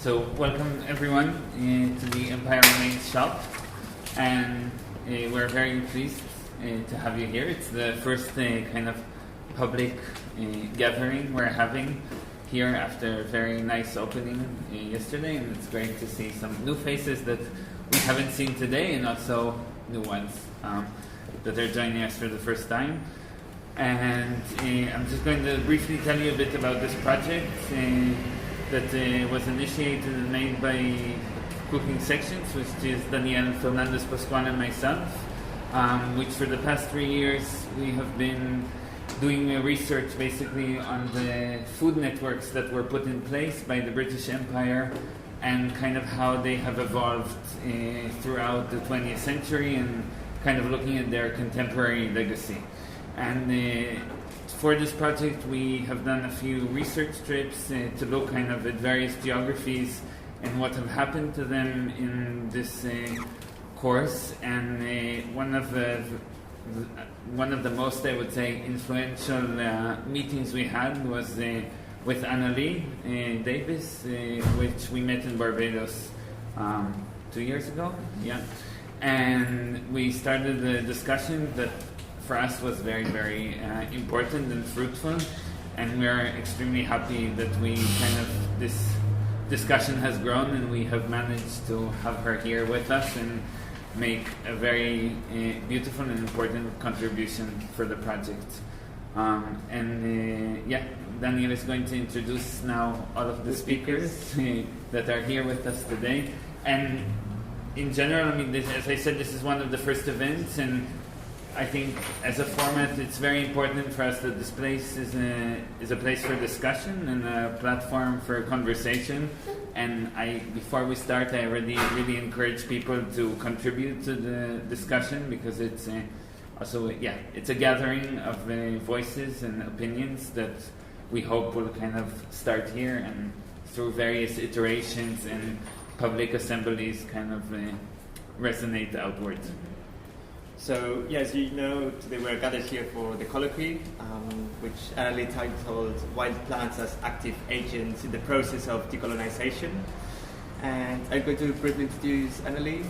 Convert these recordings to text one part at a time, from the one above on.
So welcome everyone to the Empire Remains shop, and we're very pleased to have you here. It's the first kind of public gathering we're having here after a very nice opening yesterday, and it's great to see some new faces that we haven't seen today, and also new ones that are joining us for the first time. And I'm just going to briefly tell you a bit about this project that was initiated and made by Cooking Sections, which is Niall, Fernandez, Pascual, and myself, which for the past 3 years we have been doing research basically on the food networks that were put in place by the British Empire and kind of how they have evolved throughout the 20th century, and kind of looking at their contemporary legacy. And for this project we have done a few research trips to look kind of at various geographies and what have happened to them in this course. And one of the most, I would say, influential meetings we had was with Annalee Davis, which we met in Barbados 2 years ago. Yeah, and we started a discussion that for us was very, very important and fruitful, and we are extremely happy that this discussion has grown and we have managed to have her here with us and make a very beautiful and important contribution for the project. Daniel is going to introduce now all of the speakers that are here with us today. And in general, I mean, as I said, this is one of the first events, and I think as a format it's very important for us that this place is a place for discussion and a platform for conversation. And before we start, I already really encourage people to contribute to the discussion, because it's it's a gathering of voices and opinions that we hope will kind of start here and through various iterations and public assemblies kind of resonate outwards. So, as you know, today we're gathered here for the Colloquy, which Annalee titled Wild Plants as Active Agents in the Process of Decolonisation. And I'm going to briefly introduce Annalee.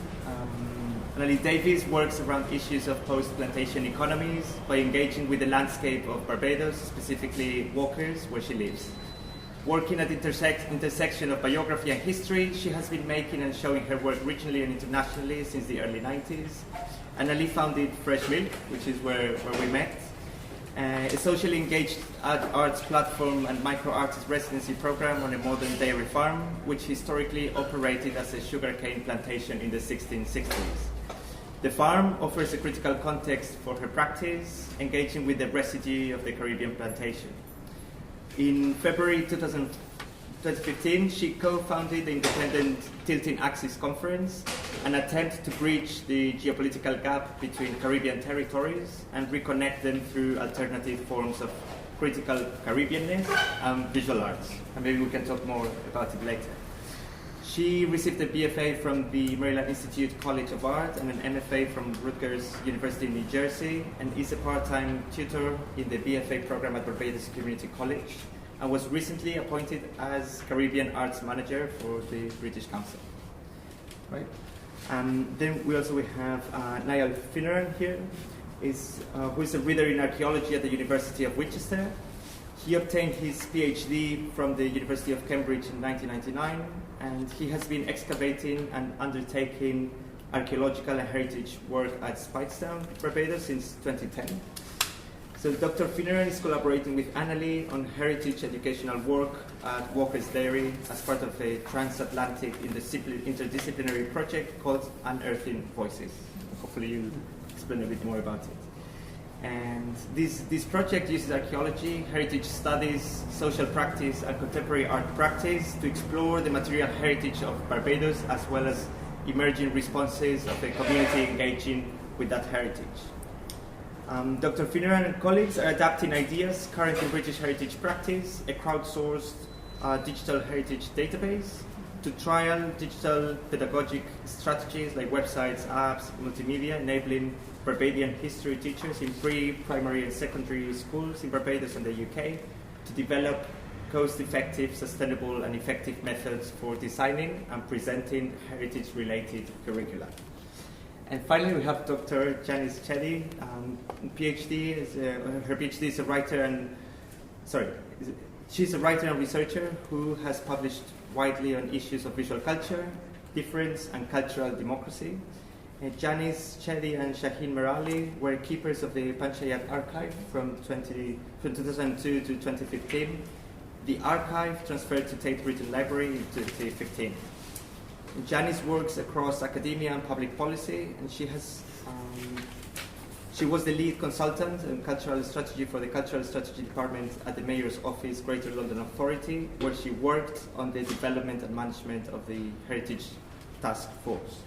Annalee Davis works around issues of post-plantation economies by engaging with the landscape of Barbados, specifically Walkers, where she lives. Working at the intersection of biography and history, she has been making and showing her work regionally and internationally since the early 90s. Annalee founded Fresh Milk, which is where we met, a socially engaged arts platform and micro-artist residency program on a modern dairy farm, which historically operated as a sugarcane plantation in the 1660s. The farm offers a critical context for her practice, engaging with the residue of the Caribbean plantation. In February 2015, she co-founded the independent Tilting Axis Conference, an attempt to bridge the geopolitical gap between Caribbean territories and reconnect them through alternative forms of critical Caribbeanness and visual arts. And maybe we can talk more about it later. She received a BFA from the Maryland Institute College of Art and an MFA from Rutgers University in New Jersey, and is a part-time tutor in the BFA program at Barbados Community College, and was recently appointed as Caribbean Arts Manager for the British Council. Right. Then we have Niall Finneran here, who is a reader in archaeology at the University of Winchester. He obtained his PhD from the University of Cambridge in 1999, and he has been excavating and undertaking archaeological and heritage work at Speightstown, Barbados since 2010. So Dr. Finneran is collaborating with Annalee on heritage educational work at Walker's Dairy as part of a transatlantic interdisciplinary project called Unearthing Voices. Hopefully you'll explain a bit more about it. And this project uses archaeology, heritage studies, social practice, and contemporary art practice to explore the material heritage of Barbados, as well as emerging responses of the community engaging with that heritage. Dr. Finneran and colleagues are adapting ideas current in British heritage practice, a crowdsourced digital heritage database, to trial digital pedagogic strategies like websites, apps, multimedia, enabling Barbadian history teachers in pre-primary and secondary schools in Barbados and the UK to develop cost-effective, sustainable and effective methods for designing and presenting heritage-related curricula. And finally, we have Dr. Janice Cheddie, PhD. Her PhD is a writer and she's a writer and researcher who has published widely on issues of visual culture, difference, and cultural democracy. Janice, Cheddie, and Shaheen Merali were keepers of the Panchayat archive from 2002 to 2015. The archive transferred to Tate Britain Library in 2015. Janice works across academia and public policy, and she was the lead consultant in cultural strategy for the Cultural Strategy Department at the Mayor's Office, Greater London Authority, where she worked on the development and management of the Heritage Task Force.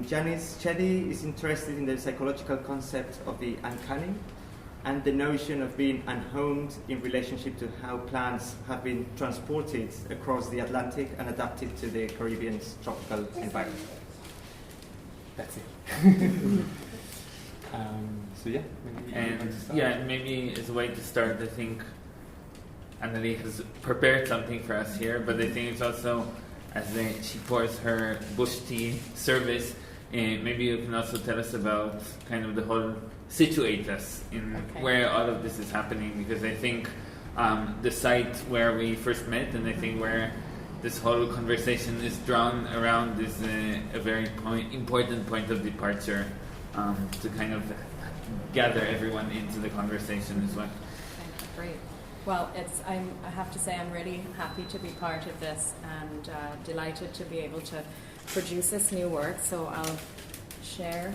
Janice Cheddie is interested in the psychological concept of the uncanny and the notion of being unhomed in relationship to how plants have been transported across the Atlantic and adapted to the Caribbean's tropical environment. That's it. Maybe as a way to start, I think Annalee has prepared something for us here, but I think it's also, as she pours her bush tea service, maybe you can also tell us about kind of the whole situate us in where all of this is happening, because I think the site where we first met, and I think where this whole conversation is drawn around, is a very important point of departure to kind of gather everyone into the conversation as well. Okay, great. Well, I have to say I'm really happy to be part of this and delighted to be able to produce this new work. So I'll share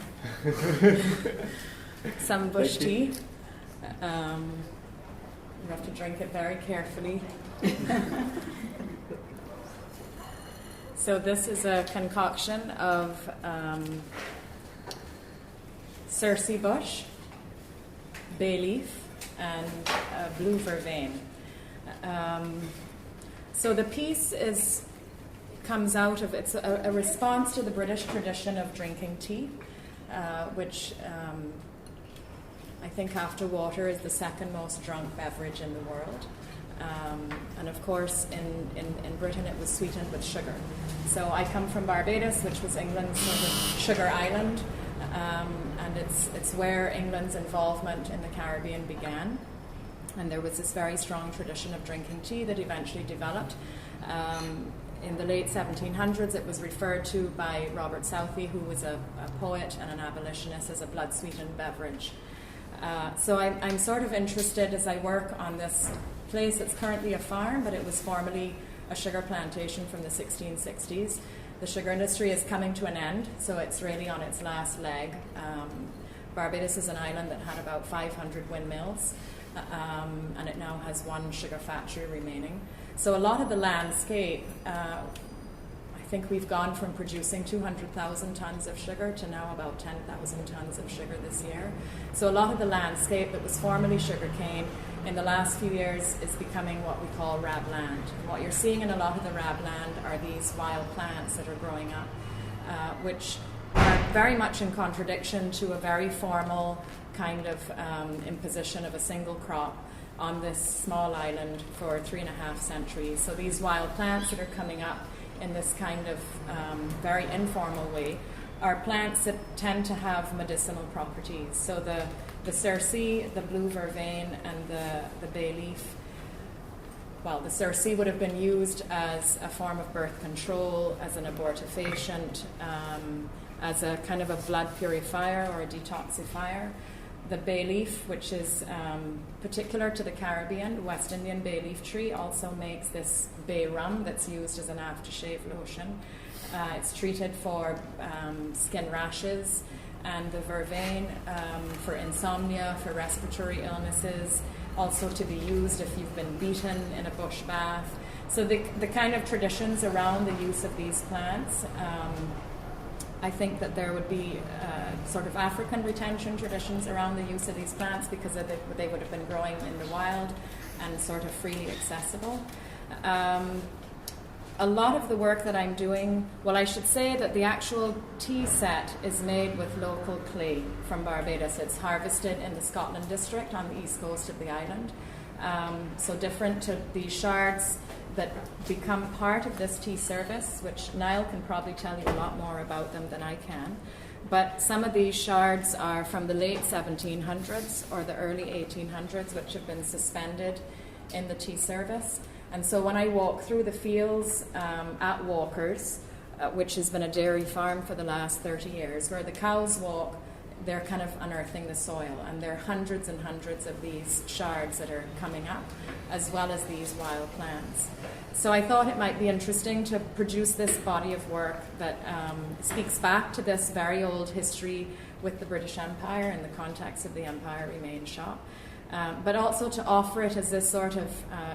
some bush tea. You have to drink it very carefully. So this is a concoction of Circe bush, bay leaf, and blue vervain. So the piece comes out of, it's a response to the British tradition of drinking tea, which I think after water is the second most drunk beverage in the world. And of course in Britain it was sweetened with sugar. So I come from Barbados, which was England's sort of sugar island. And it's where England's involvement in the Caribbean began. And there was this very strong tradition of drinking tea that eventually developed. In the late 1700s, it was referred to by Robert Southey, who was a poet and an abolitionist, as a blood-sweetened beverage. So I'm sort of interested as I work on this place that's currently a farm, but it was formerly a sugar plantation from the 1660s. The sugar industry is coming to an end, so it's really on its last leg. Barbados is an island that had about 500 windmills, and it now has one sugar factory remaining. So a lot of the landscape, I think we've gone from producing 200,000 tons of sugar to now about 10,000 tons of sugar this year. So a lot of the landscape that was formerly sugarcane in the last few years is becoming what we call rabland. And what you're seeing in a lot of the rabland are these wild plants that are growing up, which are very much in contradiction to a very formal kind of imposition of a single crop on this small island for 3.5 centuries. So these wild plants that are coming up in this kind of very informal way are plants that tend to have medicinal properties. So the Circe, the blue vervain, and the bay leaf, well, the Circe would have been used as a form of birth control, as an abortifacient, as a kind of a blood purifier or a detoxifier. The bay leaf, which is particular to the Caribbean, the West Indian bay leaf tree, also makes this bay rum that's used as an aftershave lotion. It's treated for skin rashes, and the vervain for insomnia, for respiratory illnesses, also to be used if you've been beaten in a bush bath. So the kind of traditions around the use of these plants, I think that there would be sort of African retention traditions around the use of these plants because they would have been growing in the wild and sort of freely accessible. A lot of the work that I'm doing, well, I should say that the actual tea set is made with local clay from Barbados. It's harvested in the Scotland district on the east coast of the island. So different to these shards that become part of this tea service, which Niall can probably tell you a lot more about them than I can. But some of these shards are from the late 1700s or the early 1800s, which have been suspended in the tea service. And so when I walk through the fields at Walker's, which has been a dairy farm for the last 30 years, where the cows walk, they're kind of unearthing the soil, and there are hundreds and hundreds of these shards that are coming up, as well as these wild plants. So I thought it might be interesting to produce this body of work that speaks back to this very old history with the British Empire in the context of the Empire Remains shop, but also to offer it as this sort of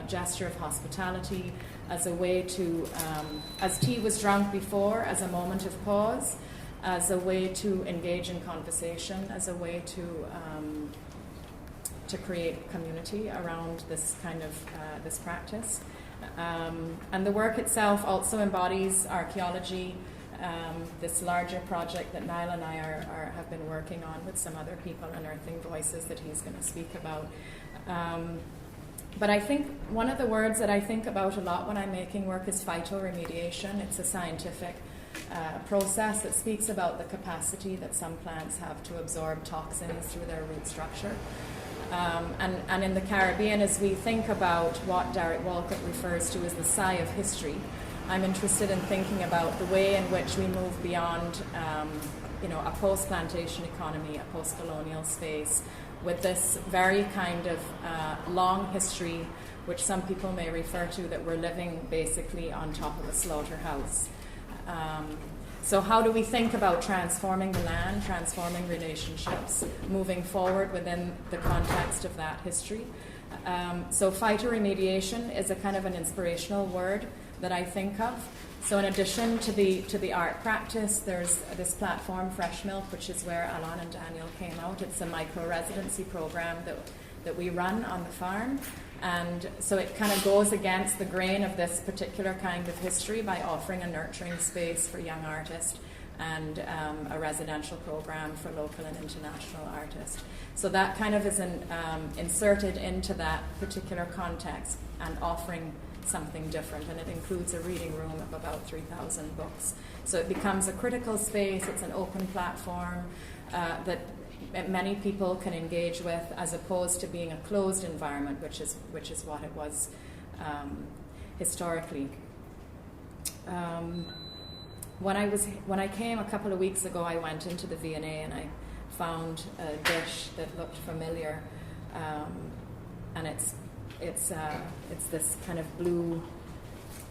gesture of hospitality, as a way to, as tea was drunk before, as a moment of pause, as a way to engage in conversation, as a way to create community around this kind of this practice. And the work itself also embodies archaeology, this larger project that Niall and I have been working on with some other people, Unearthing Voices, that he's going to speak about. But I think one of the words that I think about a lot when I'm making work is phytoremediation. It's a scientific process that speaks about the capacity that some plants have to absorb toxins through their root structure. And in the Caribbean, as we think about what Derek Walcott refers to as the sigh of history, I'm interested in thinking about the way in which we move beyond a post-plantation economy, a post-colonial space, with this very kind of long history, which some people may refer to that we're living basically on top of a slaughterhouse. So how do we think about transforming the land, transforming relationships, moving forward within the context of that history? So phytoremediation is a kind of an inspirational word that I think of. So in addition to the art practice, there's this platform, Fresh Milk, which is where Alan and Daniel came out. It's a micro-residency program that we run on the farm. And so it kind of goes against the grain of this particular kind of history by offering a nurturing space for young artists and a residential program for local and international artists. So that kind of is inserted into that particular context and offering something different, and it includes a reading room of about 3,000 books. So it becomes a critical space, it's an open platform that many people can engage with, as opposed to being a closed environment, which is what it was historically. When I came a couple of weeks ago, I went into the V&A and I found a dish that looked familiar, and it's this kind of blue,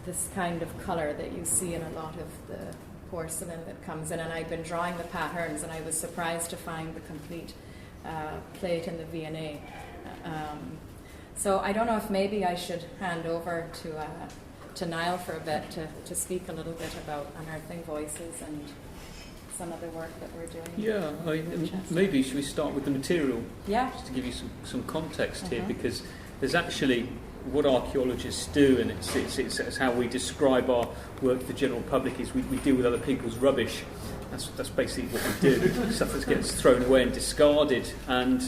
this kind of color that you see in a lot of the porcelain that comes in, and I've been drawing the patterns, and I was surprised to find the complete plate in the V&A. So I don't know if maybe I should hand over to Niall for a bit to speak a little bit about Unearthing Voices and some of the work that we're doing. Yeah, maybe should we start with the material? Yeah. Just to give you some context here, because there's actually what archaeologists do, and it's how we describe our work to the general public, is we deal with other people's rubbish. That's basically what we do. Stuff that gets thrown away and discarded, and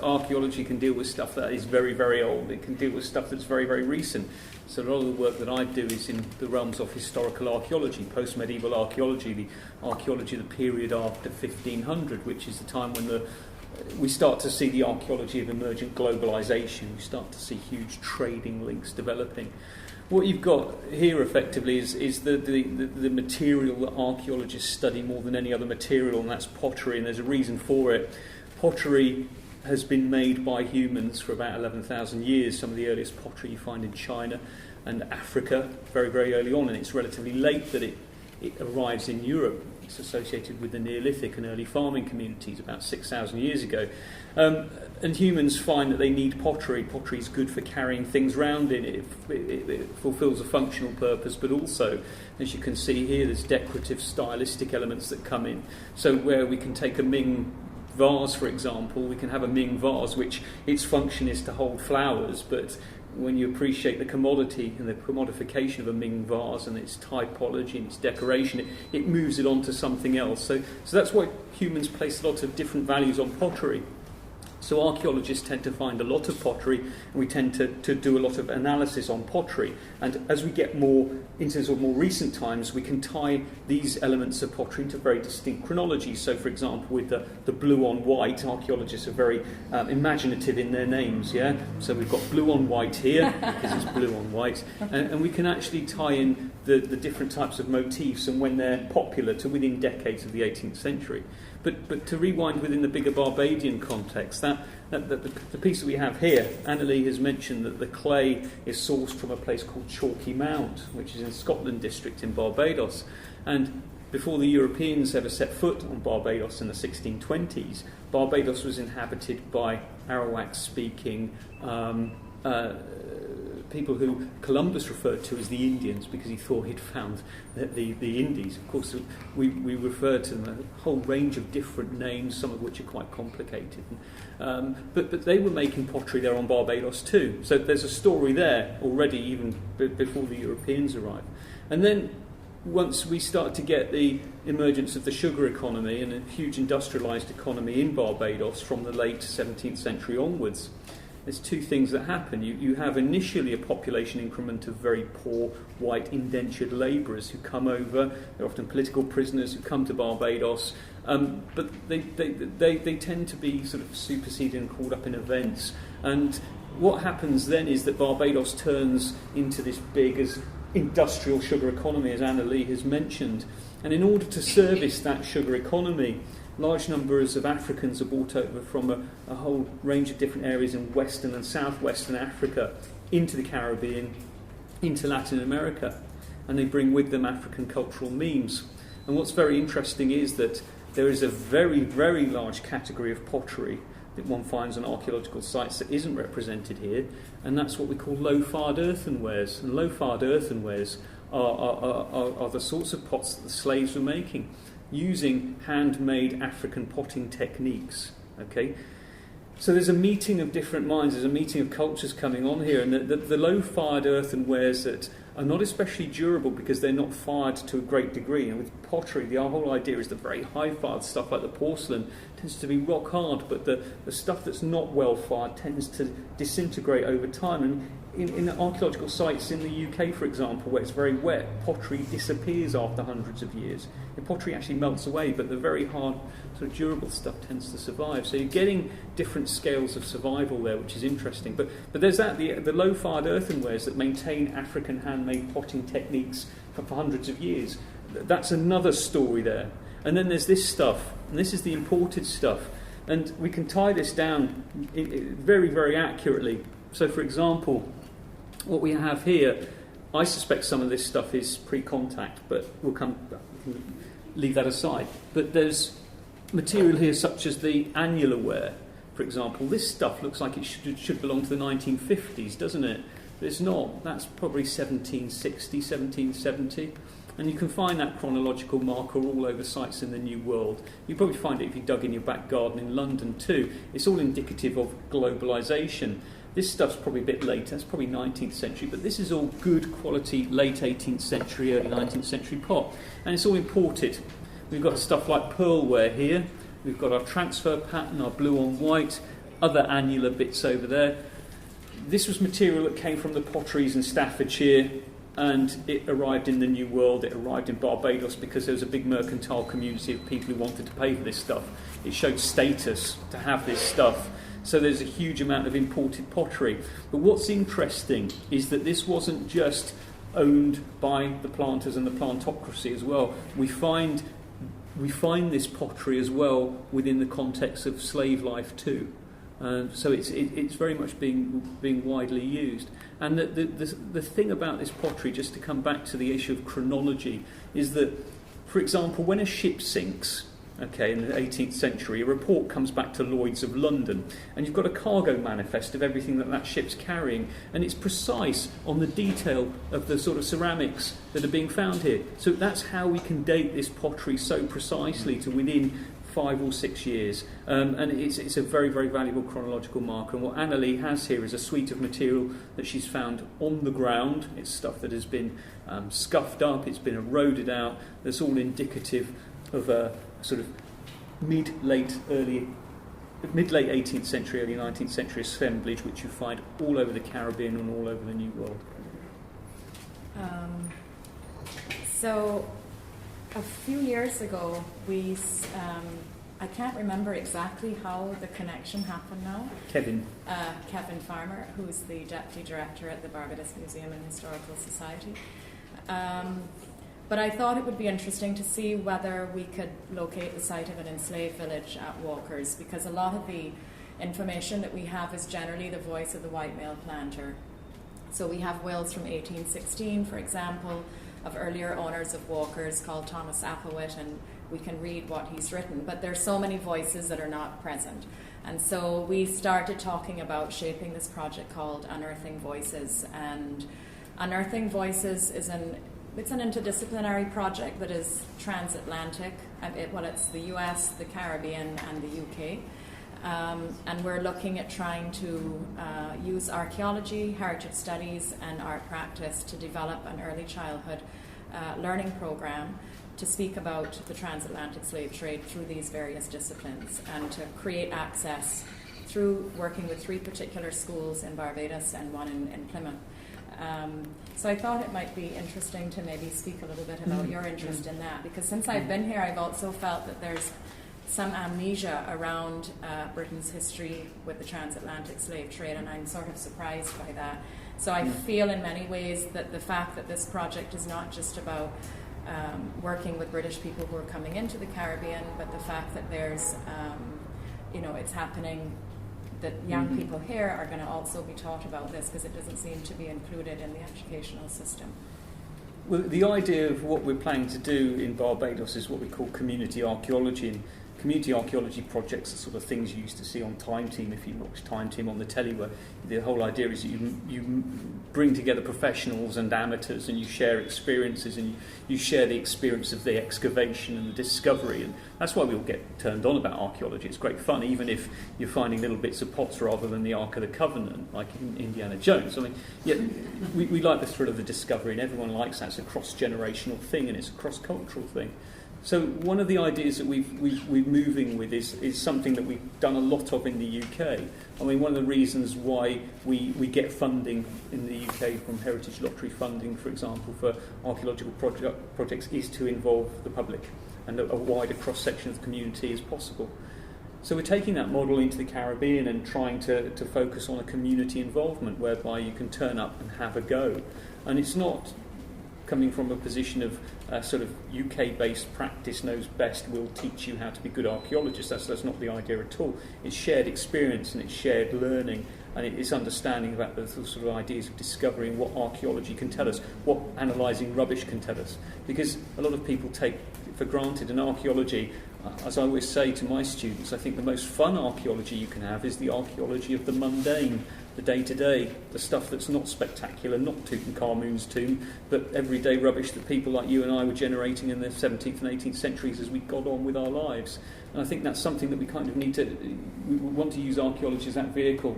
archaeology can deal with stuff that is very, very old. It can deal with stuff that's very, very recent. So a lot of the work that I do is in the realms of historical archaeology, post-medieval archaeology, the archaeology of the period after 1500, which is the time when we start to see the archaeology of emergent globalisation. We start to see huge trading links developing. What you've got here effectively is the material that archaeologists study more than any other material, and that's pottery, and there's a reason for it. Pottery has been made by humans for about 11,000 years. Some of the earliest pottery you find in China and Africa very, very early on, and it's relatively late that it arrives in Europe. It's associated with the Neolithic and early farming communities about 6,000 years ago. And humans find that they need pottery. Pottery is good for carrying things around in it. It fulfills a functional purpose, but also, as you can see here, there's decorative, stylistic elements that come in. So where we can take a Ming vase, for example, we can have a Ming vase which its function is to hold flowers, but when you appreciate the commodity and the commodification of a Ming vase and its typology and its decoration, it moves it on to something else. So that's why humans place a lot of different values on pottery. So archaeologists tend to find a lot of pottery, and we tend to do a lot of analysis on pottery. And as we get more into sort of more recent times, we can tie these elements of pottery into very distinct chronologies. So, for example, with the blue on white, archaeologists are very imaginative in their names, yeah? So we've got blue on white here, because it's blue on white, and we can actually tie in the different types of motifs and when they're popular to within decades of the 18th century. But to rewind within the bigger Barbadian context, the piece that we have here, Annalee has mentioned that the clay is sourced from a place called Chalky Mount, which is in Scotland district in Barbados. And before the Europeans ever set foot on Barbados in the 1620s, Barbados was inhabited by Arawak-speaking people who Columbus referred to as the Indians because he thought he'd found the Indies. Of course, we refer to them a whole range of different names, some of which are quite complicated. But they were making pottery there on Barbados too. So there's a story there already, even before the Europeans arrived. And then once we start to get the emergence of the sugar economy and a huge industrialised economy in Barbados from the late 17th century onwards, there's two things that happen. You have initially a population increment of very poor white indentured labourers who come over. They're often political prisoners who come to Barbados, but they tend to be sort of superseded and caught up in events. And what happens then is that Barbados turns into this big industrial sugar economy, as Annalee has mentioned. And in order to service that sugar economy, large numbers of Africans are brought over from a whole range of different areas in Western and Southwestern Africa into the Caribbean, into Latin America, and they bring with them African cultural memes. And what's very interesting is that there is a very, very large category of pottery that one finds on archaeological sites that isn't represented here, and that's what we call low-fired earthenwares. And low-fired earthenwares are the sorts of pots that the slaves were making, using handmade African potting techniques. Okay, so there's a meeting of different minds, there's a meeting of cultures coming on here, and the low-fired earthenwares that are not especially durable because they're not fired to a great degree. And with pottery, the whole idea is the very high-fired stuff like the porcelain tends to be rock hard, but the stuff that's not well fired tends to disintegrate over time. And in archaeological sites in the UK, for example, where it's very wet, pottery disappears after hundreds of years. The pottery actually melts away, but the very hard, sort of durable stuff tends to survive. So you're getting different scales of survival there, which is interesting. But there's the low-fired earthenwares that maintain African handmade potting techniques for hundreds of years. That's another story there. And then there's this stuff, and this is the imported stuff. And we can tie this down very, very accurately. So, for example, what we have here, I suspect some of this stuff is pre-contact, but we'll leave that aside. But there's material here such as the annular ware, for example. This stuff looks like it should belong to the 1950s, doesn't it? But it's not. That's probably 1760, 1770. And you can find that chronological marker all over sites in the New World. You probably find it if you dug in your back garden in London too. It's all indicative of globalisation. This stuff's probably a bit later, it's probably 19th century, but this is all good quality late 18th century, early 19th century pot. And it's all imported. We've got stuff like pearlware here, we've got our transfer pattern, our blue on white, other annular bits over there. This was material that came from the potteries in Staffordshire, and it arrived in the New World, it arrived in Barbados because there was a big mercantile community of people who wanted to pay for this stuff. It showed status to have this stuff. So there's a huge amount of imported pottery. But what's interesting is that this wasn't just owned by the planters and the plantocracy as well. We find this pottery as well within the context of slave life too. So it's very much being widely used. And the thing about this pottery, just to come back to the issue of chronology, is that, for example, when a ship sinks, okay, in the 18th century, a report comes back to Lloyd's of London, and you've got a cargo manifest of everything that ship's carrying, and it's precise on the detail of the sort of ceramics that are being found here. So that's how we can date this pottery so precisely to within 5 or 6 years. And it's a very, very valuable chronological marker. And what Annalee has here is a suite of material that she's found on the ground. It's stuff that has been scuffed up, it's been eroded out, that's all indicative of a sort of mid-late early mid-late 18th century, early 19th century assemblage, which you find all over the Caribbean and all over the New World. So a few years ago, I can't remember exactly how the connection happened now. Kevin Farmer, who's the Deputy Director at the Barbados Museum and Historical Society. But I thought it would be interesting to see whether we could locate the site of an enslaved village at Walkers, because a lot of the information that we have is generally the voice of the white male planter. So we have wills from 1816, for example, of earlier owners of Walkers called Thomas Applewhite, and we can read what he's written. But there's so many voices that are not present. And so we started talking about shaping this project called Unearthing Voices. And Unearthing Voices is it's an interdisciplinary project that is transatlantic. It's the US, the Caribbean, and the UK. And we're looking at trying to use archaeology, heritage studies, and art practice to develop an early childhood learning program to speak about the transatlantic slave trade through these various disciplines, and to create access through working with 3 particular schools in Barbados and 1 in Plymouth. So I thought it might be interesting to maybe speak a little bit about your interest in that, because since I've been here, I've also felt that there's some amnesia around Britain's history with the transatlantic slave trade, and I'm sort of surprised by that. So I feel in many ways that the fact that this project is not just about working with British people who are coming into the Caribbean, but the fact that there's, it's happening, that young people here are going to also be taught about this, because it doesn't seem to be included in the educational system. Well, the idea of what we're planning to do in Barbados is what we call community archaeology. And community archaeology projects are sort of things you used to see on Time Team, if you watch Time Team on the telly, where the whole idea is that you bring together professionals and amateurs, and you share experiences, and you share the experience of the excavation and the discovery. And that's why we all get turned on about archaeology. It's great fun, even if you're finding little bits of pots rather than the Ark of the Covenant, like in Indiana Jones. I mean, yeah, we like the thrill of the discovery, and everyone likes that. It's a cross-generational thing, and it's a cross-cultural thing. So one of the ideas that we're moving with is something that we've done a lot of in the UK. I mean, one of the reasons why we get funding in the UK from Heritage Lottery funding, for example, for archaeological projects is to involve the public and a wider cross-section of the community as possible. So we're taking that model into the Caribbean and trying to focus on a community involvement whereby you can turn up and have a go. And it's not coming from a position of sort of UK-based practice knows best, will teach you how to be good archaeologists. That's not the idea at all. It's shared experience and it's shared learning, and it's understanding about the sort of ideas of discovering what archaeology can tell us, what analysing rubbish can tell us. Because a lot of people take for granted, and archaeology, as I always say to my students, I think the most fun archaeology you can have is the archaeology of the mundane, the day-to-day, the stuff that's not spectacular, not Tutankhamun's tomb, but everyday rubbish that people like you and I were generating in the 17th and 18th centuries as we got on with our lives. And I think that's something that we kind of we want to use archaeology as that vehicle.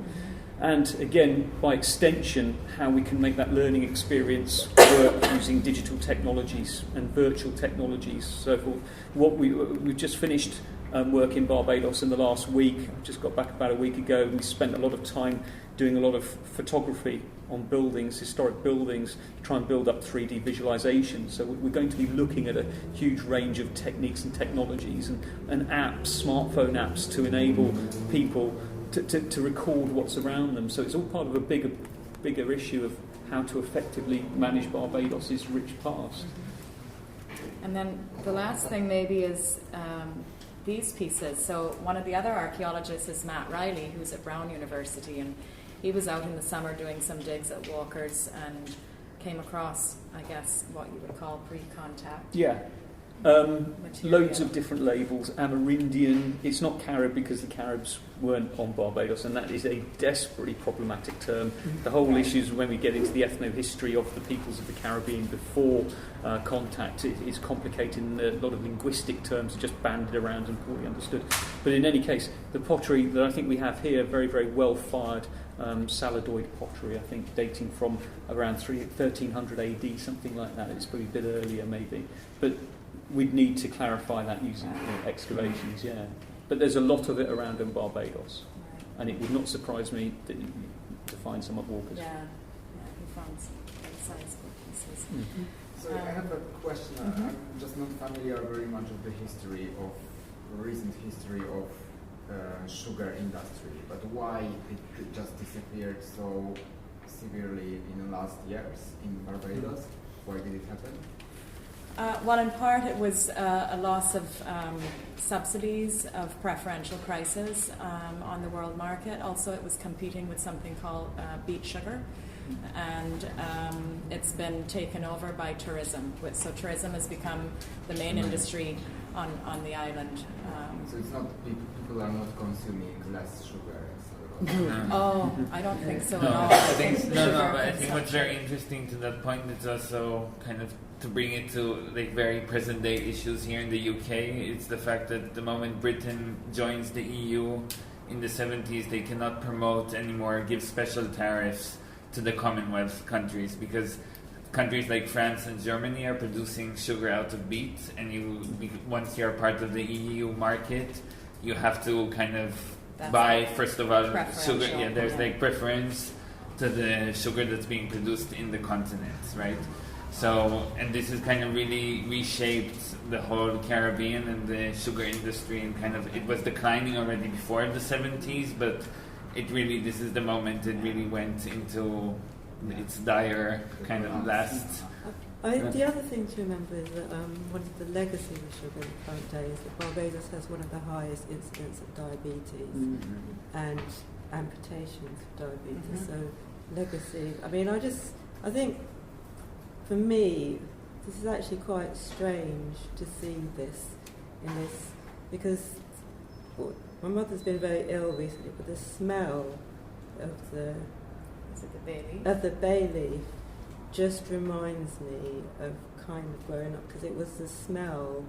And again, by extension, how we can make that learning experience work using digital technologies and virtual technologies. So we've just finished work in Barbados in the last week. I just got back about a week ago, and we spent a lot of time doing a lot of photography on buildings, historic buildings, to try and build up 3D visualization. So we're going to be looking at a huge range of techniques and technologies and apps, smartphone apps, to enable people to record what's around them. So it's all part of a bigger issue of how to effectively manage Barbados's rich past. And then the last thing maybe is these pieces. So one of the other archaeologists is Matt Riley, who's at Brown University, and he was out in the summer doing some digs at Walkers and came across, I guess, what you would call pre-contact. Yeah. Loads of different labels. Amerindian. It's not Carib because the Caribs weren't on Barbados, and that is a desperately problematic term. The whole issue is when we get into the ethno-history of the peoples of the Caribbean before contact, it's complicated, and a lot of linguistic terms are just bandied around and poorly understood. But in any case, the pottery that I think we have here, very, very well-fired Saladoid pottery, I think dating from around 1300 AD, something like that. It's probably a bit earlier maybe. But we'd need to clarify that using excavations, yeah. but there's a lot of it around in Barbados, and it would not surprise me to find some of Walker's. Yeah, he found some sizable pieces. Mm-hmm. So I have a question. I'm just not familiar very much of the recent history of sugar industry, but why it just disappeared so severely in the last years in Barbados? Why did it happen? Well, in part it was a loss of subsidies, of preferential prices on the world market. Also, it was competing with something called beet sugar, and it's been taken over by tourism. So tourism has become the main industry on the island. So it's not people are not consuming less sugar. Oh, I don't think so No, at all. but I think what's very interesting to that point is also kind of to bring it to like very present day issues here in the UK. It's the fact that the moment Britain joins the EU in the 70s, they cannot promote anymore, give special tariffs to the Commonwealth countries, because countries like France and Germany are producing sugar out of beet, and once you're part of the EU market, you have to kind of buy, first of all, sugar. Yeah, there's like preference to the sugar that's being produced in the continent, right? So, and this has kind of really reshaped the whole Caribbean and the sugar industry, and kind of, it was declining already before the 70s, but this is the moment it really went into its dire kind of last. The other thing to remember is that one of the legacies of sugar in the current day is that Barbados has one of the highest incidence of diabetes and amputations of diabetes. So legacy. I mean, I think for me, this is actually quite strange to see this in this, because my mother's been very ill recently, but the smell of the bay leaf just reminds me of kind of growing up, because it was the smell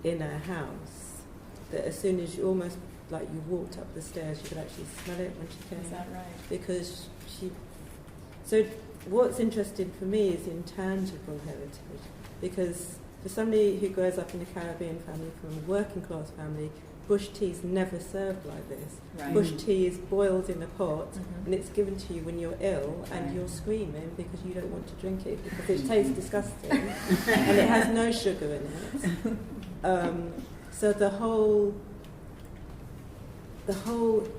in her house that as soon as you almost like you walked up the stairs, you could actually smell it when she came. Is that right? Because so what's interesting for me is intangible heritage, because for somebody who grows up in a Caribbean family, from a working class family, bush tea is never served like this. Right. Bush tea is boiled in a pot and it's given to you when you're ill and you're screaming because you don't want to drink it because it tastes disgusting and it has no sugar in it. So the whole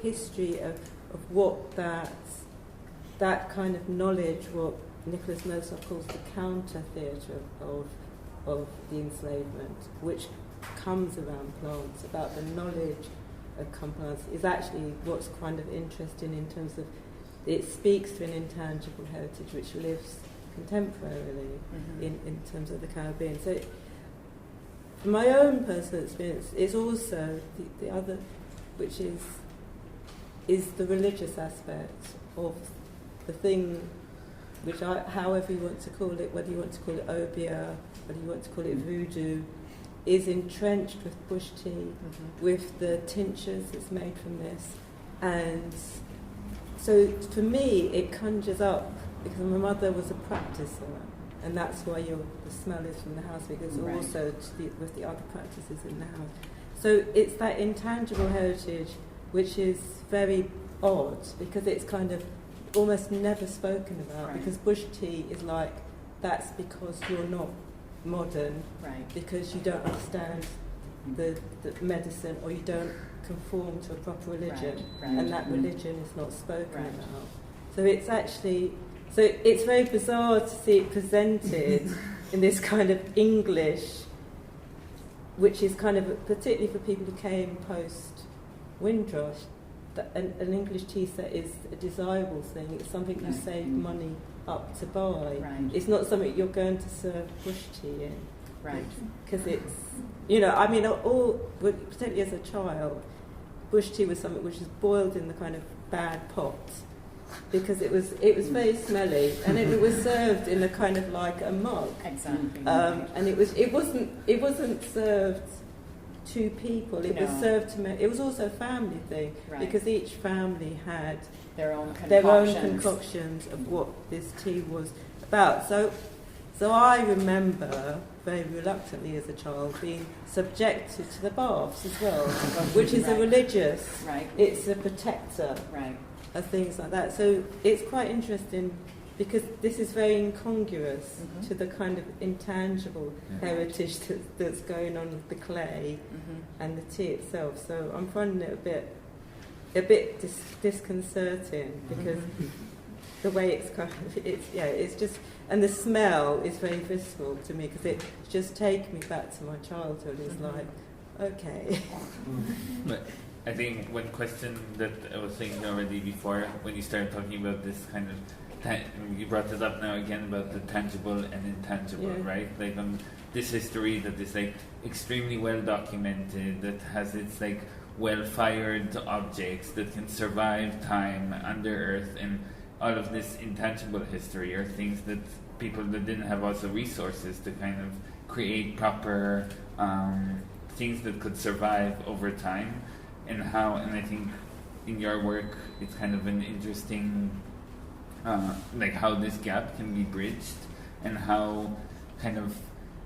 history of what that kind of knowledge, what Nicholas Mozart calls the counter theatre of the enslavement, which comes around plants, about the knowledge of plants, is actually what's kind of interesting in terms of it speaks to an intangible heritage which lives contemporarily in terms of the Caribbean. So from my own personal experience, it's also the other, which is the religious aspect of the thing, which however you want to call it, whether you want to call it obia, whether you want to call it voodoo, is entrenched with bush tea, with the tinctures that's made from this. And so for me, it conjures up, because my mother was a practicer, and that's why the smell is from the house, because also with the other practices in the house. So it's that intangible heritage which is very odd, because it's kind of almost never spoken about, because bush tea is like, that's because you're not modern, because you don't understand the medicine, or you don't conform to a proper religion, and that religion is not spoken about. So it's actually, it's very bizarre to see it presented in this kind of English, which is kind of, particularly for people who came post Windrush, that an English tea set is a desirable thing. It's something you save money up to buy. It's not something you're going to serve bush tea in. Because it's, I mean, particularly as a child, bush tea was something which was boiled in the kind of bad pot, because it was very smelly, and it was served in a kind of like a mug. Exactly. And it wasn't served to people. It was served to. It was also a family thing, because each family had their own concoctions of what this tea was about. So So I remember very reluctantly as a child being subjected to the baths as well, which is a religious, it's a protector of things like that. So it's quite interesting because this is very incongruous to the kind of intangible heritage that's going on with the clay and the tea itself. So I'm finding it a bit disconcerting because the way it's kind of, it's just, and the smell is very visceral to me because it just takes me back to my childhood. It's like, okay. But I think one question that I was thinking already before, when you started talking about this kind of, you brought it up now again about the tangible and intangible, right? Like this history that is like extremely well documented, that has its like well-fired objects that can survive time under earth, and all of this intangible history are things that people that didn't have also resources to kind of create proper things that could survive over time, and I think in your work it's kind of an interesting like how this gap can be bridged, and how kind of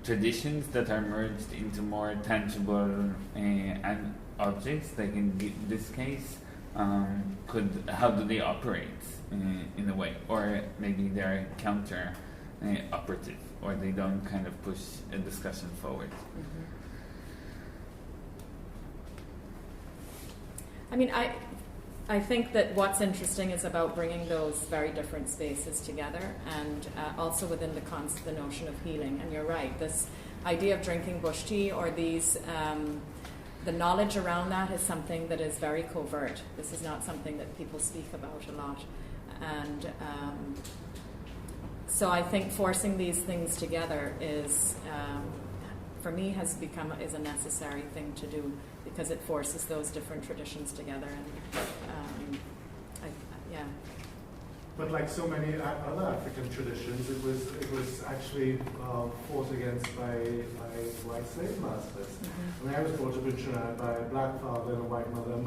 traditions that are merged into more tangible and objects, like in this case, how do they operate in a way, or maybe they're counter operative, or they don't kind of push a discussion forward. I mean, I think that what's interesting is about bringing those very different spaces together, and also within the notion of healing. And you're right, this idea of drinking bush tea, or these the knowledge around that is something that is very covert. This is not something that people speak about a lot. And so I think forcing these things together is, for me, is a necessary thing to do, because it forces those different traditions together. And But like so many other African traditions, it was actually fought against by white slave masters. I mean, I was brought up in Trinidad by a black father and a white mother.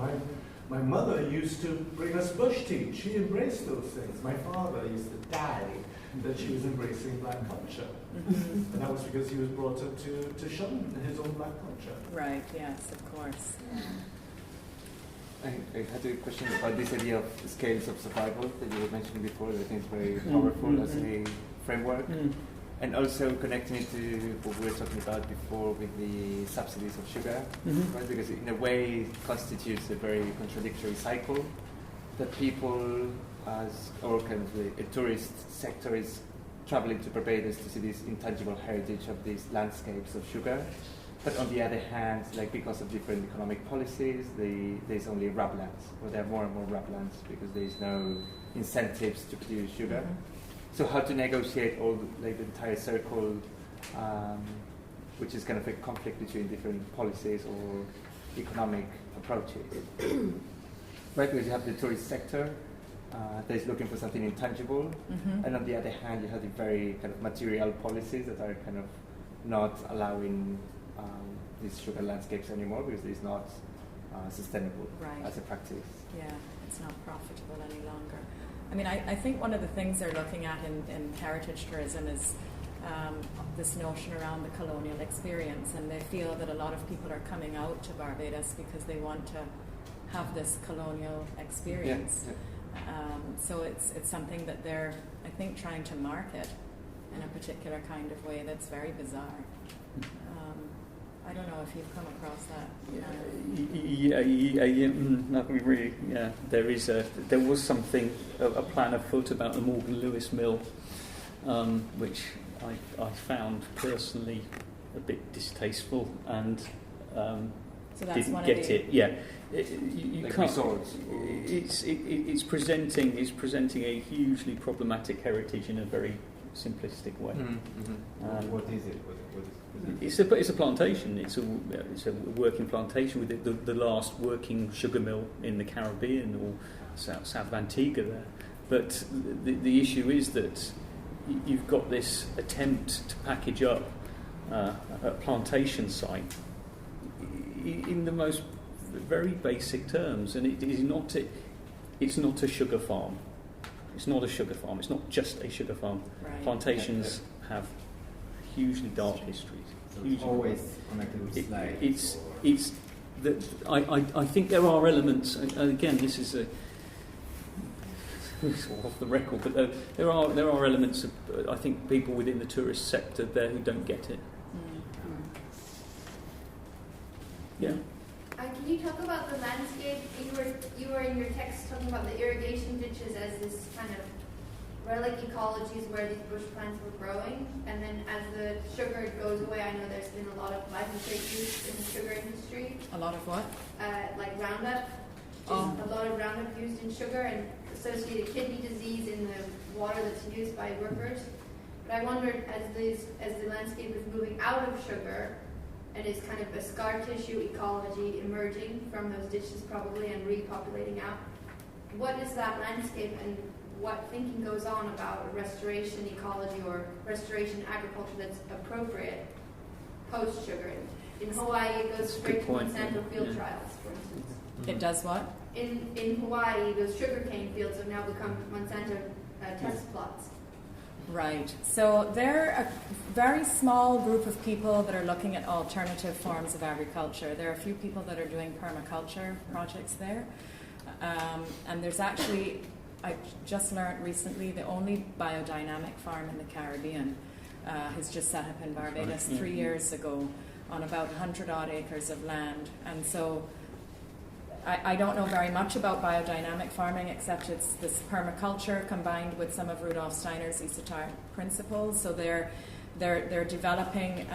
My mother used to bring us bush tea. She embraced those things. My father used to die that she was embracing black culture. And that was because he was brought up to shun his own black culture. Right, yes, of course. I had a question about this idea of scales of survival that you were mentioning before. That I think is very powerful as a framework. And also connecting it to what we were talking about before with the subsidies of sugar, right? Because in a way it constitutes a very contradictory cycle that people, or kind of a tourist sector, is traveling to Barbados to see this intangible heritage of these landscapes of sugar. But on the other hand, like because of different economic policies, there's only rublands, or there are more and more rublands because there's no incentives to produce sugar. So how to negotiate all the entire circle, which is kind of a conflict between different policies or economic approaches. Right, because you have the tourist sector that is looking for something intangible, and on the other hand, you have the very kind of material policies that are kind of not allowing these sugar landscapes anymore because it's not sustainable as a practice. Yeah, it's not profitable any longer. I mean, I think one of the things they're looking at in heritage tourism is this notion around the colonial experience, and they feel that a lot of people are coming out to Barbados because they want to have this colonial experience. So it's something that they're, I think, trying to market in a particular kind of way that's very bizarre. I don't know if you've come across that. Not really. Yeah, there was something, a plan afoot about the Morgan Lewis mill, which I found personally a bit distasteful, and so that's didn't one get of the, it. Yeah, you like can't. resorts. It's presenting a hugely problematic heritage in a very simplistic way. What is it? It's a plantation. It's a working plantation with the last working sugar mill in the Caribbean or south of Antigua there. But the issue is that you've got this attempt to package up a plantation site in the most very basic terms, and it's not a sugar farm. It's not a sugar farm. It's not just a sugar farm. Right. Plantations have hugely dark histories. So it's always connected with slaves. It's that I think there are elements, and again, this is off the record, but there are elements of I think people within the tourist sector there who don't get it. Yeah. Can you talk about the landscape? You were in your text talking about the irrigation ditches as this kind of relic ecologies where these bush plants were growing, and then as the sugar goes away, I know there's been a lot of glyphosate use in the sugar industry. A lot of what? Like Roundup. A lot of Roundup used in sugar and associated kidney disease in the water that's used by workers. But I wondered, as the landscape is moving out of sugar, and is kind of a scar tissue ecology emerging from those ditches probably and repopulating out, what is that landscape and what thinking goes on about a restoration ecology or restoration agriculture that's appropriate post-sugar? In Hawaii, it goes straight to Monsanto field trials, for instance. It does what? In Hawaii, those sugarcane fields have now become Monsanto test plots. Right. So they're a very small group of people that are looking at alternative forms of agriculture. There are a few people that are doing permaculture projects there. And there's actually, I just learned recently, the only biodynamic farm in the Caribbean has just set up in Barbados 3 years ago on about 100-odd acres of land. And so I don't know very much about biodynamic farming, except it's this permaculture combined with some of Rudolf Steiner's esoteric principles. So they're developing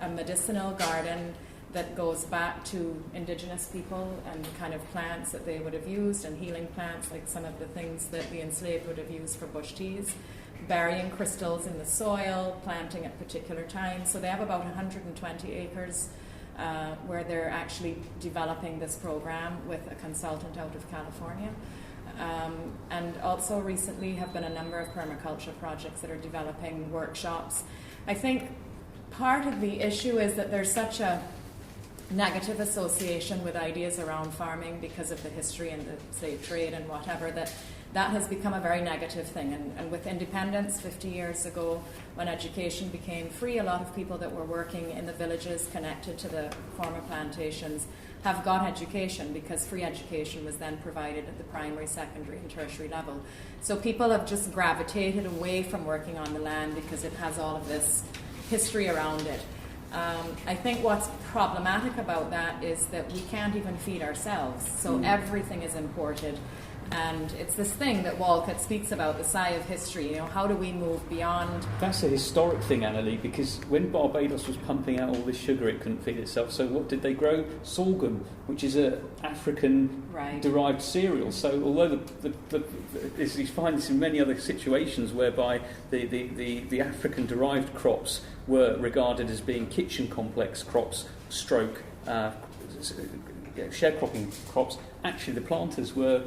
a medicinal garden that goes back to indigenous people and the kind of plants that they would have used, and healing plants like some of the things that the enslaved would have used for bush teas, burying crystals in the soil, planting at particular times. So they have about 120 acres where they're actually developing this program with a consultant out of California. And also recently have been a number of permaculture projects that are developing workshops. I think part of the issue is that there's such a negative association with ideas around farming because of the history and the slave trade and whatever, that has become a very negative thing. And with independence 50 years ago, when education became free, a lot of people that were working in the villages connected to the former plantations have got education because free education was then provided at the primary, secondary and tertiary level. So people have just gravitated away from working on the land because it has all of this history around it. I think what's problematic about that is that we can't even feed ourselves. So everything is imported. And it's this thing that Walcott speaks about, the sigh of history. You know, how do we move beyond? That's a historic thing, Annalee, because when Barbados was pumping out all this sugar, it couldn't feed itself. So what did they grow? Sorghum, which is an African-derived cereal. So although you find this in many other situations whereby the African-derived crops were regarded as being kitchen complex crops, sharecropping crops, actually the planters were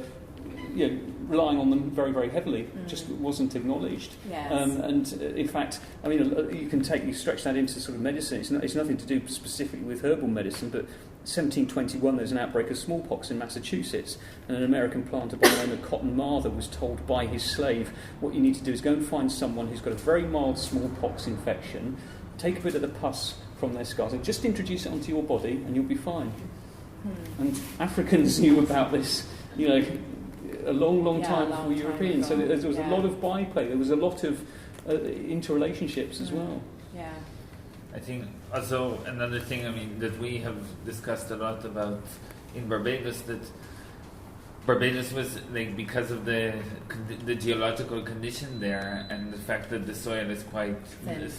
relying on them very, very heavily. Just wasn't acknowledged. Yes. And in fact, I mean, you stretch that into sort of medicine. It's nothing to do specifically with herbal medicine, but 1721 there's an outbreak of smallpox in Massachusetts, and an American planter by the name of Cotton Mather was told by his slave, what you need to do is go and find someone who's got a very mild smallpox infection, take a bit of the pus from their scars and just introduce it onto your body and you'll be fine. And Africans knew about this, a long time before Europeans. So there was a lot of byplay. There was a lot of interrelationships as well. Yeah. I think also another thing, that we have discussed a lot about in Barbados, that Barbados was because of the geological condition there and the fact that the soil is quite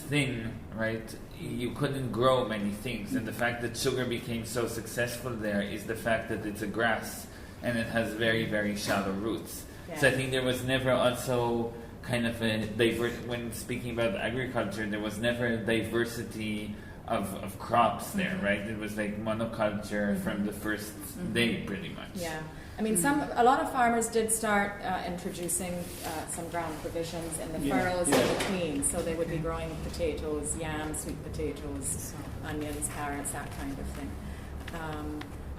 thin, right? You couldn't grow many things, and the fact that sugar became so successful there is the fact that it's a grass and it has very, very shallow roots. Yeah. So I think there was never also kind of when speaking about agriculture, there was never a diversity of crops there, right? It was like monoculture from the first day, pretty much. Yeah. A lot of farmers did start introducing some ground provisions in the furrows in between. So they would be growing potatoes, yams, sweet potatoes, onions, carrots, that kind of thing.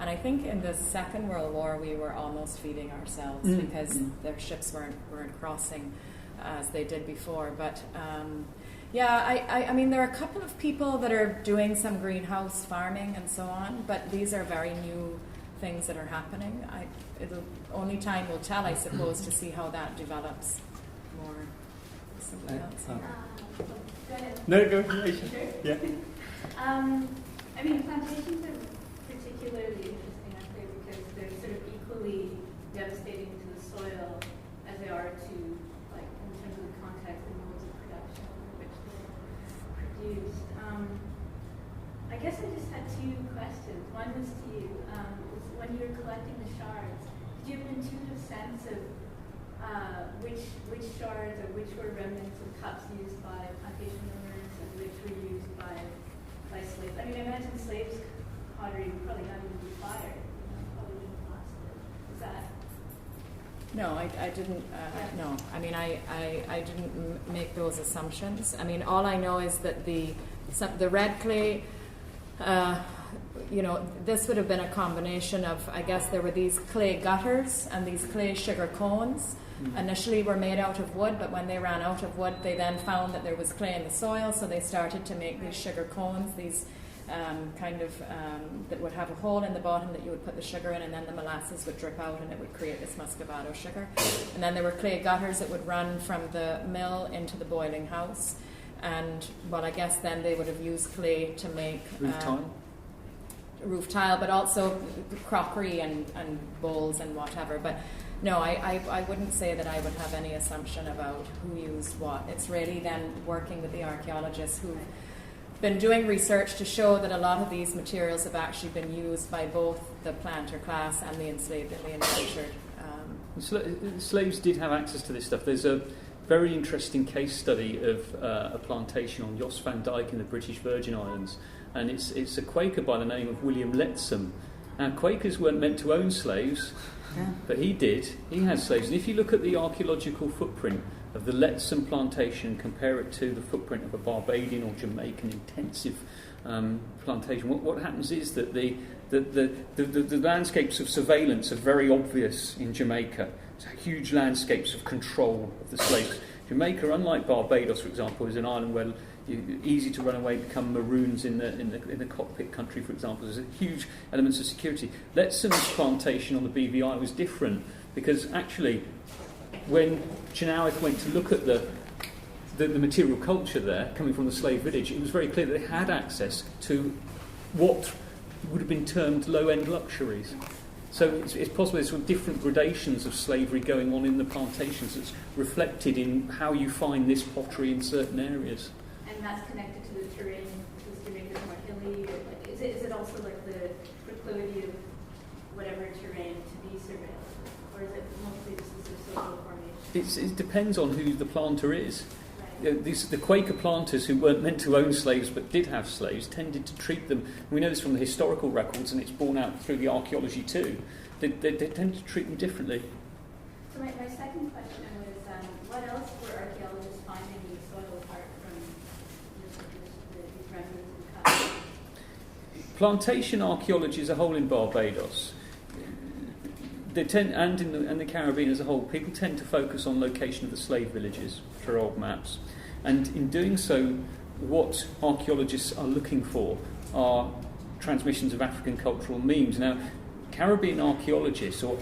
And I think in the Second World War we were almost feeding ourselves because their ships weren't crossing as they did before. But Yeah, I mean, there are a couple of people that are doing some greenhouse farming and so on, but these are very new things that are happening. Only time will tell, I suppose, to see how that develops more. Somebody else. Go ahead. No, go ahead. Sure. Yeah. I mean, plantations are particularly interesting, aren't they? Because they're sort of equally devastating to the soil as they are to, like, in terms of the context and modes of production in which they're produced. I guess I just had two questions. One was to you. Was when you were collecting the shards, did you have an intuitive sense of which shards or which were remnants of cups used by plantation owners and which were used by slaves? I mean, I imagine slaves' pottery would probably not even be fired. Probably wouldn't have lasted. Is that? No, I didn't. No, I mean, I didn't make those assumptions. I mean, all I know is that the red clay. This would have been a combination of, I guess there were these clay gutters and these clay sugar cones. Initially were made out of wood, but when they ran out of wood, they then found that there was clay in the soil, so they started to make these sugar cones, these that would have a hole in the bottom that you would put the sugar in, and then the molasses would drip out and it would create this muscovado sugar. And then there were clay gutters that would run from the mill into the boiling house. And, well, I guess then they would have used clay to make roof tile, but also crockery and bowls and whatever. But no, I wouldn't say that I would have any assumption about who used what. It's really then working with the archaeologists who've been doing research to show that a lot of these materials have actually been used by both the planter class and the enslaved and the indentured. Slaves did have access to this stuff. There's a very interesting case study of a plantation on Jos van Dyke in the British Virgin Islands, and it's a Quaker by the name of William Lettsome. Now, Quakers weren't meant to own slaves, but he did. He had slaves, and if you look at the archaeological footprint of the Lettsome plantation and compare it to the footprint of a Barbadian or Jamaican intensive plantation, what happens is that the landscapes of surveillance are very obvious in Jamaica. So huge landscapes of control of the slaves. Jamaica, unlike Barbados, for example, is an island where it's easy to run away, become maroons in the cockpit country, for example. There's huge elements of security. Lettsome's plantation on the BVI was different because actually, when Chenoweth went to look at the material culture there, coming from the slave village, it was very clear that they had access to what would have been termed low-end luxuries. So it's possible there's sort of different gradations of slavery going on in the plantations that's reflected in how you find this pottery in certain areas. And that's connected to the terrain, because Jamaica is more hilly, or like, is it also like the proclivity of whatever terrain to be surveilled? Or is it mostly just a social formation? It depends on who the planter is. Right. The Quaker planters who weren't meant to own slaves but did have slaves tended to treat them, we know this from the historical records and it's borne out through the archaeology too, they tended to treat them differently. So my second question was, what else were archaeologists finding in the soil apart from these remnants and cups? Plantation archaeology as a whole in Barbados, and in the Caribbean as a whole, people tend to focus on location of the slave villages for old maps. And in doing so, what archaeologists are looking for are transmissions of African cultural memes. Now, Caribbean archaeologists, or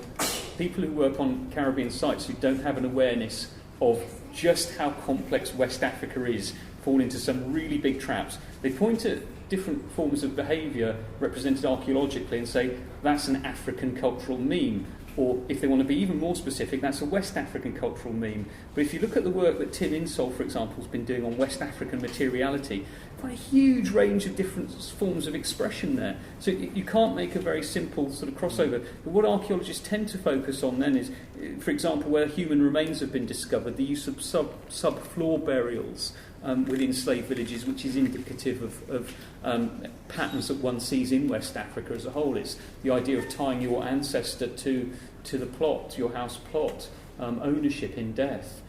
people who work on Caribbean sites who don't have an awareness of just how complex West Africa is, fall into some really big traps. They point at different forms of behaviour represented archaeologically and say, that's an African cultural meme. Or if they want to be even more specific, that's a West African cultural meme. But if you look at the work that Tim Insole, for example, has been doing on West African materiality, you find a huge range of different forms of expression there. So you can't make a very simple sort of crossover. But what archaeologists tend to focus on then is, for example, where human remains have been discovered, the use of subfloor burials within slave villages, which is indicative of patterns that one sees in West Africa as a whole. It's the idea of tying your ancestor to the plot, your house plot, ownership in death.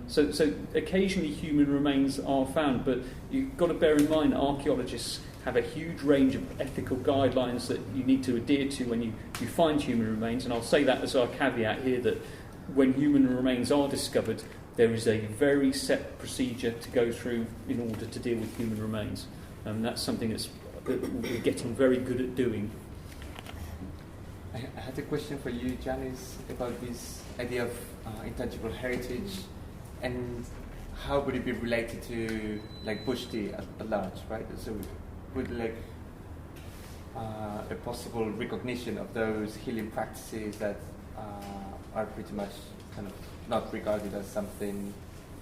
So occasionally human remains are found, but you've got to bear in mind archaeologists have a huge range of ethical guidelines that you need to adhere to when you find human remains, and I'll say that as our caveat here, that when human remains are discovered, there is a very set procedure to go through in order to deal with human remains. And that's something that we're getting very good at doing. I had a question for you, Janice, about this idea of intangible heritage, and how would it be related to like bush tea at large, right? So would like a possible recognition of those healing practices that are pretty much kind of not regarded as something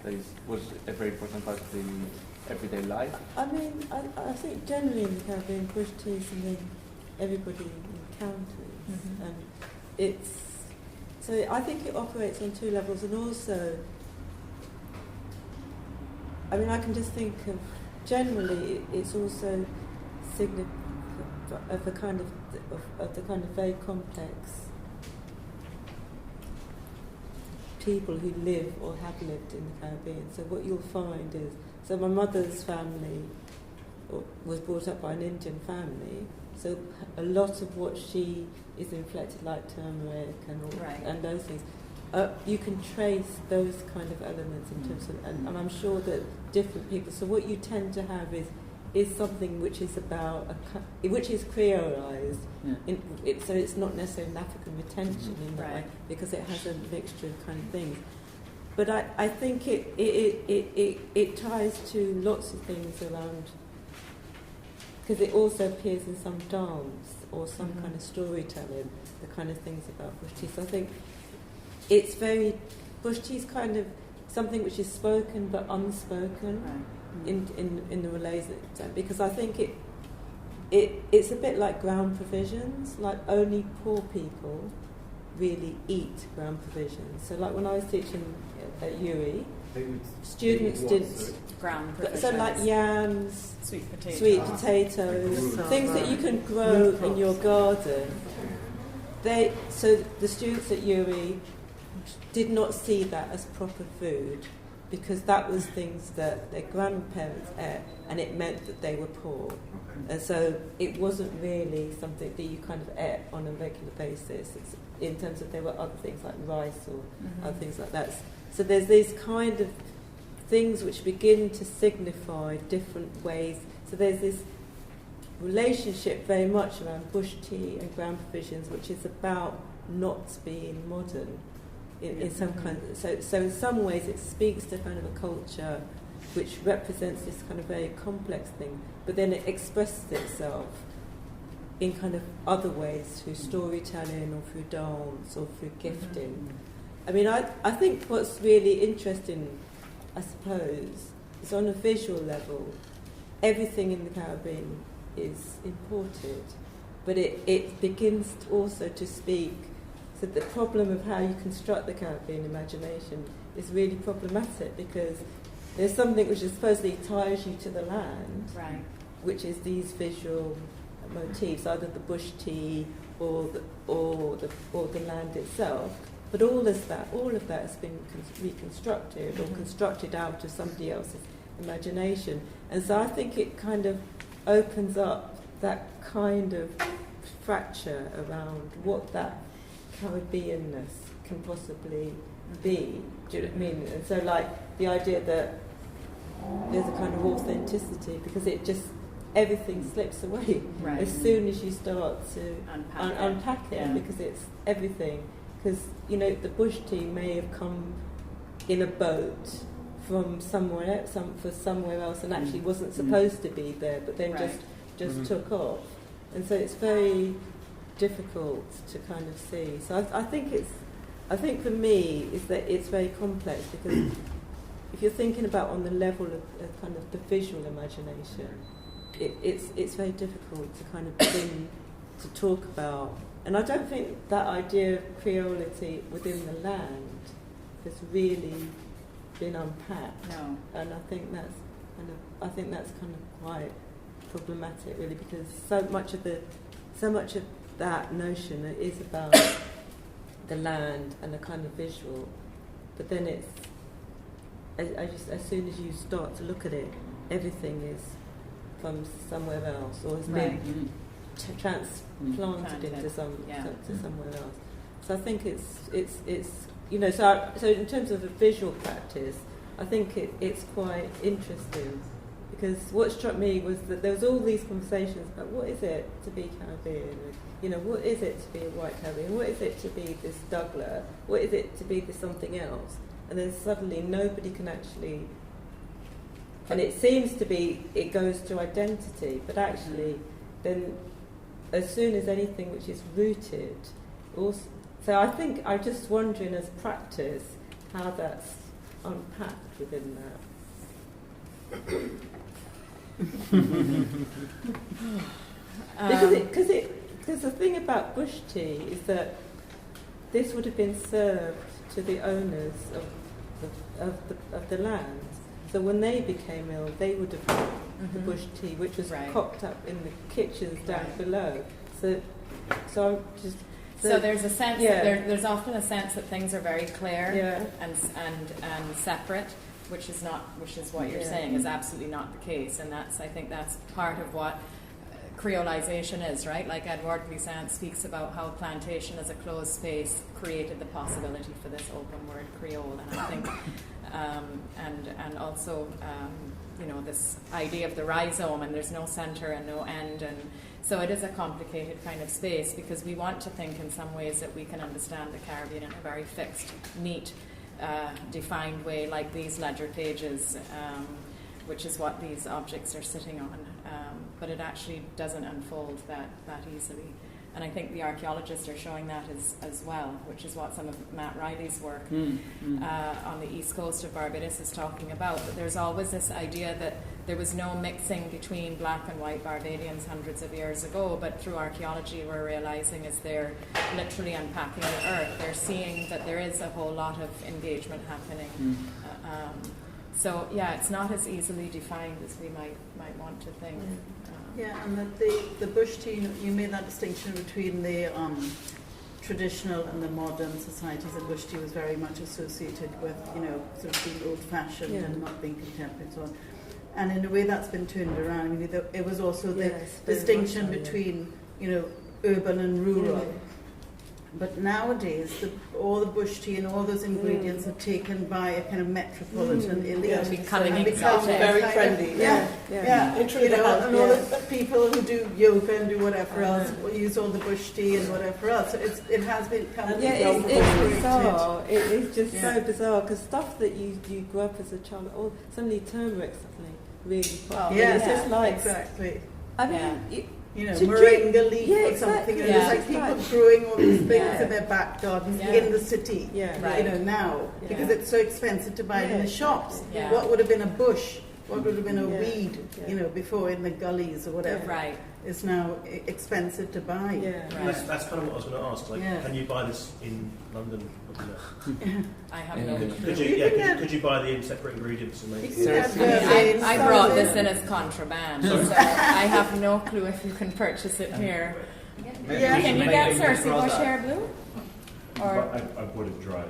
that was a very important part of the everyday life? I mean, I think generally in the Caribbean, bush tea is something everybody encounters, and so I think it operates on two levels, and also, I mean, I can just think of generally it's also significant of the kind of very complex people who live or have lived in the Caribbean. So what you'll find is, so my mother's family was brought up by an Indian family, so a lot of what she is inflected, like turmeric and those things, you can trace those kind of elements in terms of, and I'm sure that different people, so what you tend to have is something which is about, which is creolized, so it's not necessarily an African retention in that way, because it has a mixture of kind of things. But I think it ties to lots of things around, because it also appears in some dance or some kind of storytelling, the kind of things about bush tea. So I think it's very, bush tea is kind of something which is spoken but unspoken in the relays, because I think it's a bit like ground provisions, like only poor people really eat ground provisions. So like when I was teaching at UWI, students didn't. Ground provisions. So like yams, sweet potatoes, things that you can grow in your garden. So the students at UWI did not see that as proper food, because that was things that their grandparents ate, and it meant that they were poor. And so it wasn't really something that you kind of ate on a regular basis. It's, in terms of, there were other things like rice or other things like that. So there's these kind of things which begin to signify different ways. So there's this relationship very much around bush tea and ground provisions, which is about not being modern in some kind of, so in some ways it speaks to kind of a culture which represents this kind of very complex thing, but then it expresses itself in kind of other ways, through storytelling or through dance or through gifting. I mean, I think what's really interesting, I suppose, is on a visual level, everything in the Caribbean is imported, but it begins also to speak. So the problem of how you construct the Caribbean imagination is really problematic, because there's something which supposedly ties you to the land, which is these visual motifs, either the bush tea or the land itself. But all of that has been reconstructed or constructed out of somebody else's imagination. And so I think it kind of opens up that kind of fracture around what that Caribbeanness can possibly be. Do you know what I mean? And so, like, the idea that there's a kind of authenticity, because it just, everything slips away as soon as you start to unpack it, because it's everything. Because, you know, the bush tea may have come in a boat from somewhere else, and actually wasn't supposed to be there, but then just took off. And so it's very difficult to kind of see. So I think for me is that it's very complex, because if you're thinking about on the level of kind of the visual imagination, it's very difficult to kind of begin to talk about. And I don't think that idea of creolity within the land has really been unpacked. No. And I think that's kind of quite problematic, really, because so much of that notion is about the land and the kind of visual, but then it's as soon as you start to look at it, everything is from somewhere else, or has been transplanted into somewhere else. So I think it's so in terms of a visual practice, I think it's quite interesting, because what struck me was that there was all these conversations about what is it to be Caribbean, what is it to be a white Caribbean, what is it to be this Douglas, what is it to be this something else, and then suddenly nobody can actually, and it seems to be, it goes to identity, but actually then as soon as anything which is rooted, also, so I think I'm just wondering as practice how that's unpacked within that. Because the thing about bush tea is that this would have been served to the owners of the land. So when they became ill, they would have had the bush tea, which was cocked up in the kitchens down below. So I'm just. So there's a sense that there's often a sense that things are very clear and separate, which is what you're saying is absolutely not the case, and I think that's part of what creolization is, right? Like Edouard Glissant speaks about how plantation as a closed space created the possibility for this open word Creole, and I think and also this idea of the rhizome, and there's no center and no end, and so it is a complicated kind of space, because we want to think in some ways that we can understand the Caribbean in a very fixed, neat, defined way, like these ledger pages, which is what these objects are sitting on. But it actually doesn't unfold that easily. And I think the archaeologists are showing that as well, which is what some of Matt Riley's work on the east coast of Barbados is talking about. But there's always this idea that there was no mixing between black and white Barbadians hundreds of years ago, but through archaeology we're realizing as they're literally unpacking the earth, they're seeing that there is a whole lot of engagement happening. So it's not as easily defined as we might want to think. And that the bush tea, you made that distinction between the traditional and the modern societies, and bush tea was very much associated with, sort of being old-fashioned and not being contemporary and so on. And in a way that's been turned around. It was also the distinction between, urban and rural. But nowadays, all the bush tea and all those ingredients are taken by a kind of metropolitan elite. Becoming very trendy. And all the people who do yoga and do whatever else use all the bush tea and whatever else. So it has become it's bizarre. It's just so bizarre, because stuff that you grew up as a child, suddenly turmeric suddenly really popular. It's just like exactly. I mean. Moringa leaf or something. And it's like people growing all these things in their back gardens in the city, now, because it's so expensive to buy it in the shops. Yeah. What would have been a bush, what would have been a weed, before in the gullies or whatever, is now expensive to buy. That's kind of what I was going to ask. Can you buy this in London? I have no clue. Could you buy the separate ingredients and make it? I brought this in as contraband, so I have no clue if you can purchase it here. Can you get Cersei bush hair blue? Or I bought it dry.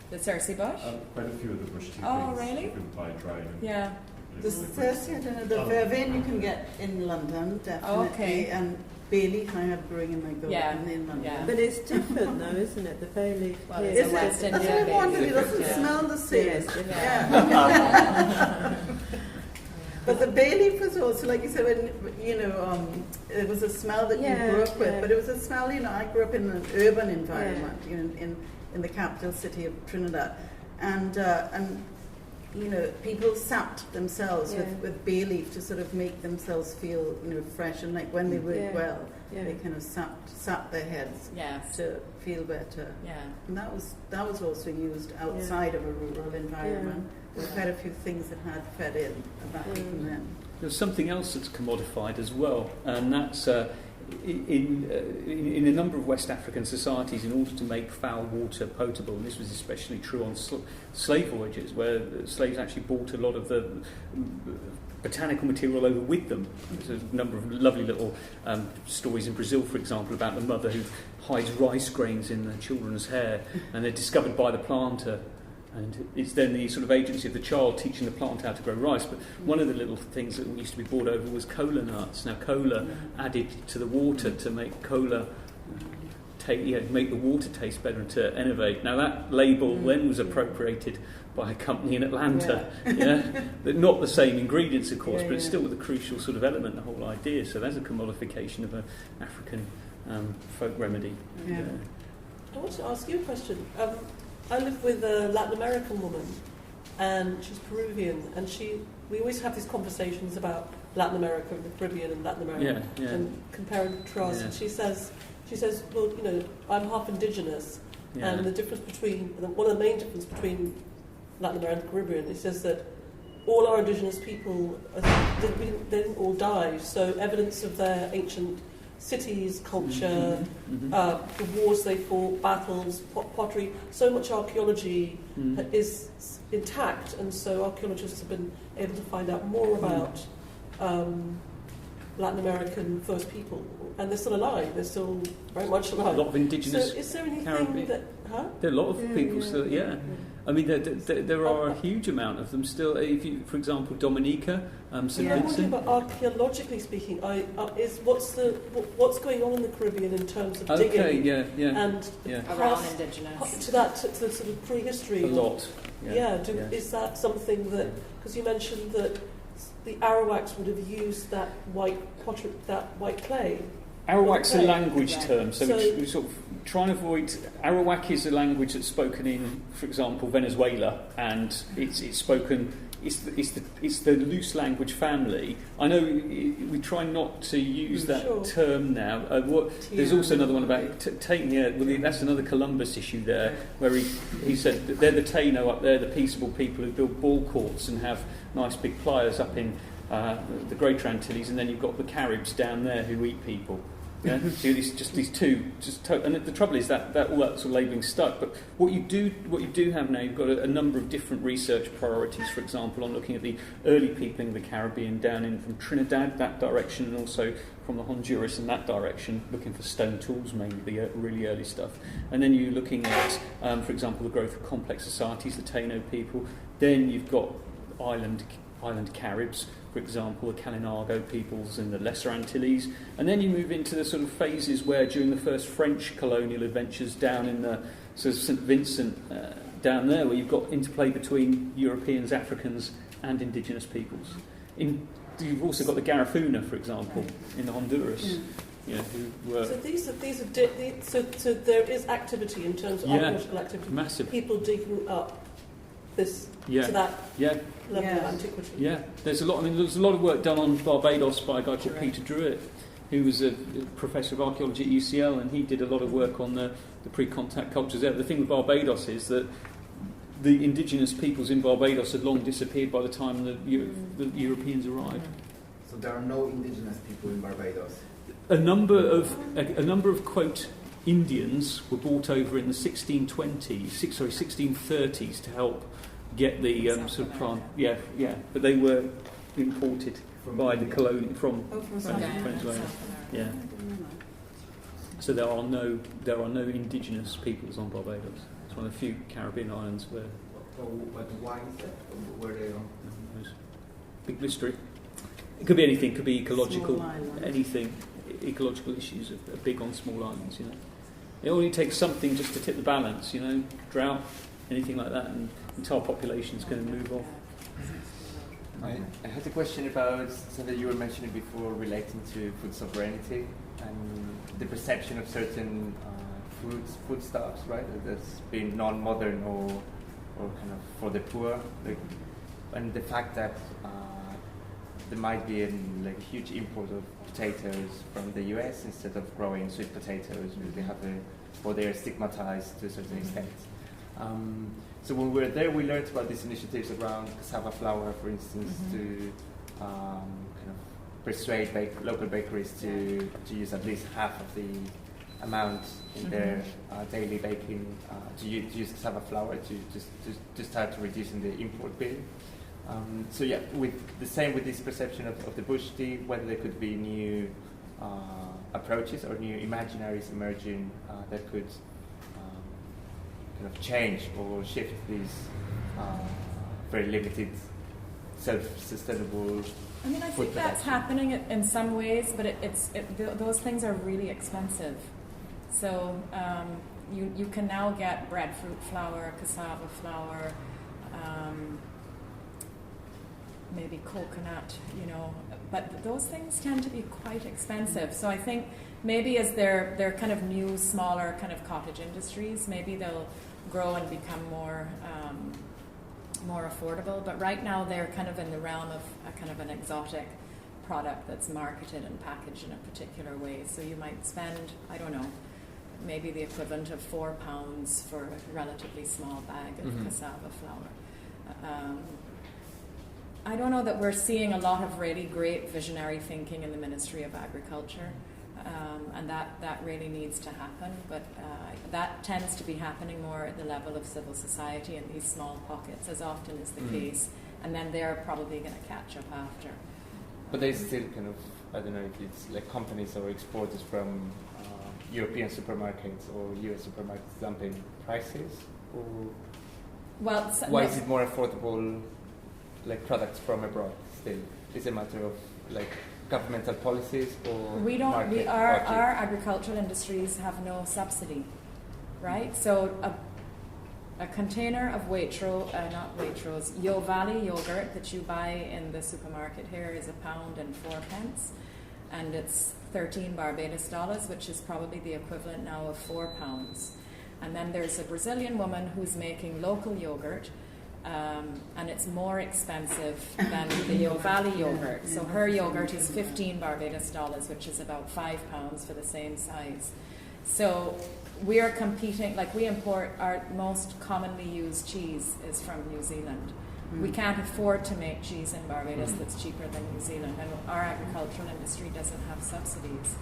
The Cersei bush? Quite a few of the bush tea things really? you can buy dry. Yeah. The Cersei, I don't know, the vervain you can get in London, definitely, and bay leaf I have growing in my garden in London. Yeah. But it's different though, isn't it? The bay leaf. Well, it's a West India. That's what I wanted. It doesn't smell the same. But the bay leaf was also, like you said, when it was a smell that you grew up with. But it was a smell. I grew up in an urban environment, in the capital city of Trinidad, and people sapped themselves with bay leaf to sort of make themselves feel, fresh, and like when they worked well, they kind of sapped their heads to feel better. Yeah. And that was also used outside of a rural environment. There were quite a few things that had fed in about even then. There's something else that's commodified as well, and that's in a number of West African societies, in order to make foul water potable, and this was especially true on slave voyages, where slaves actually brought a lot of the botanical material over with them. There's a number of lovely little stories in Brazil, for example, about the mother who hides rice grains in the children's hair, and they're discovered by the planter. And it's then the sort of agency of the child teaching the plant how to grow rice. But one of the little things that used to be brought over was cola nuts. Now, cola added to the water to make cola make the water taste better and to innovate. Now that label then was appropriated by a company in Atlanta. Not the same ingredients, of course, but it's still the crucial sort of element, the whole idea. So there's a commodification of an African folk remedy. Yeah. I want to ask you a question. I live with a Latin American woman, and she's Peruvian, and we always have these conversations about Latin America and the Caribbean and Latin America and compare and contrast. And she says, well, I'm half indigenous, and the difference between one of the main differences between Latin America and the Caribbean, it says that all our indigenous people they didn't all die, so evidence of their ancient cities, culture, the wars they fought, battles, pottery, so much archaeology is intact, and so archaeologists have been able to find out more about Latin American first people, and they're still alive, they're still very much alive. A lot of indigenous. So is there anything Caribbean. that... There are a lot of people still, I mean, there are a huge amount of them still. If you, for example, Dominica, St. Vincent. But archaeologically speaking, what's going on in the Caribbean in terms of digging? Around indigenous to the sort of prehistory. A lot. Is that something that, because you mentioned that the Arawaks would have used that white clay? Arawak's a language term, so we sort of try and avoid. Arawak is a language that's spoken in, for example, Venezuela, and it's spoken. It's the loose language family. I know we try not to use that term now. There's also another one about taking. That's another Columbus issue there, where he said that they're the Taino up there, the peaceable people who build ball courts and have nice big pliers up in the Greater Antilles, and then you've got the Caribs down there who eat people. So these two, and the trouble is that all that sort of labelling stuck. But what you do have now, you've got a number of different research priorities. For example, on looking at the early peopling of the Caribbean down in from Trinidad that direction, and also from the Honduras in that direction, looking for stone tools, mainly the really early stuff. And then you're looking at, for example, the growth of complex societies, the Taino people. Then you've got island Caribs, for example, the Kalinago peoples in the Lesser Antilles, and then you move into the sort of phases where during the first French colonial adventures down in the sort of St. Vincent, down there, where you've got interplay between Europeans, Africans, and indigenous peoples. You've also got the Garifuna, for example, in the Honduras. Who were... So there is activity in terms of archaeological activity. Massive. People digging up this to that level of antiquity. Yeah, there's a lot. I mean, there's a lot of work done on Barbados by a guy called Peter Druitt, who was a professor of archaeology at UCL, and he did a lot of work on the pre-contact cultures there. The thing with Barbados is that the indigenous peoples in Barbados had long disappeared by the time the Europeans arrived. So there are no indigenous people in Barbados. A number of quote Indians were brought over in the 1630s to help get the sort of plant. But they were imported by the colony from Venezuela. Yeah. So there are no indigenous peoples on Barbados. It's one of the few Caribbean islands where. But why is that? Where they are? Big mystery. It could be anything. It could be ecological. Anything. Ecological issues are big on small islands. It only takes something just to tip the balance. Drought, anything like that, and the entire population is going to move off. I had a question about something you were mentioning before relating to food sovereignty and the perception of certain foodstuffs, right? That's been non-modern or kind of for the poor, and the fact that there might be a huge import of potatoes from the US instead of growing sweet potatoes, they're stigmatized to a certain extent. So when we were there, we learned about these initiatives around cassava flour, for instance, to kind of persuade local bakeries to use at least half of the amount in their daily baking, to use cassava flour to start reducing the import bill. With this perception of the bush tea, whether there could be new approaches or new imaginaries emerging that could kind of change or shift these very limited, self-sustainable. I mean, I think that's happening in some ways, but those things are really expensive. So you can now get breadfruit flour, cassava flour, maybe coconut, but those things tend to be quite expensive. So I think maybe as they're kind of new, smaller kind of cottage industries, maybe they'll grow and become more affordable. But right now they're kind of in the realm of a kind of an exotic product that's marketed and packaged in a particular way. So you might spend, I don't know, maybe the equivalent of £4 for a relatively small bag of cassava flour. I don't know that we're seeing a lot of really great visionary thinking in the Ministry of Agriculture, and that really needs to happen, but that tends to be happening more at the level of civil society in these small pockets, as often is the case, and then they're probably going to catch up after. But they still kind of, I don't know if it's like companies or exporters from European supermarkets or US supermarkets dumping prices, or why is it more affordable, like products from abroad still? Is it a matter of like governmental policies or our agricultural industries have no subsidy, right? So a container of Yo Valley yogurt that you buy in the supermarket here is £1.04, and it's 13 Barbados dollars, which is probably the equivalent now of £4. And then there's a Brazilian woman who's making local yogurt, and it's more expensive than the Yo Valley yogurt. So her yogurt is 15 Barbados dollars, which is about £5 for the same size. So we are competing, like we import, our most commonly used cheese is from New Zealand. We can't afford to make cheese in Barbados that's cheaper than New Zealand, and our agricultural industry doesn't have subsidies.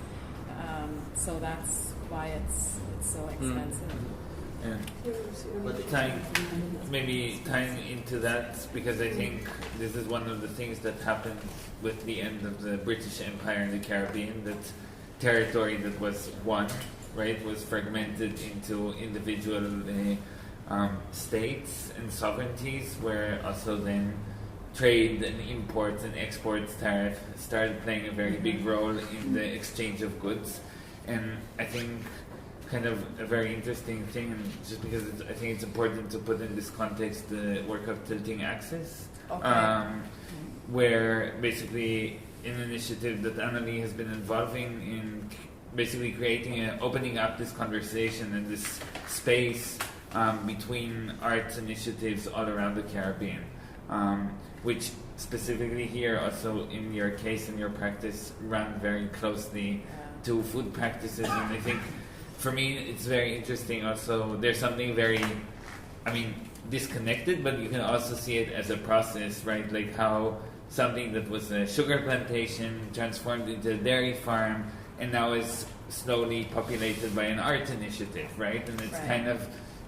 So that's why it's so expensive. Yeah. But tying into that, because I think this is one of the things that happened with the end of the British Empire in the Caribbean, that territory that was won, right, was fragmented into individual states and sovereignties, where also then trade and imports and exports tariff started playing a very big role in the exchange of goods. And I think kind of a very interesting thing, and just because I think it's important to put in this context the work of Tilting Axis, where basically an initiative that Annalee has been involving in basically opening up this conversation and this space between arts initiatives all around the Caribbean, which specifically here also in your case and your practice run very closely to food practices. And I think for me it's very interesting also, there's something very, disconnected, but you can also see it as a process, right? Like how something that was a sugar plantation transformed into a dairy farm and now is slowly populated by an art initiative, right? And it's kind of,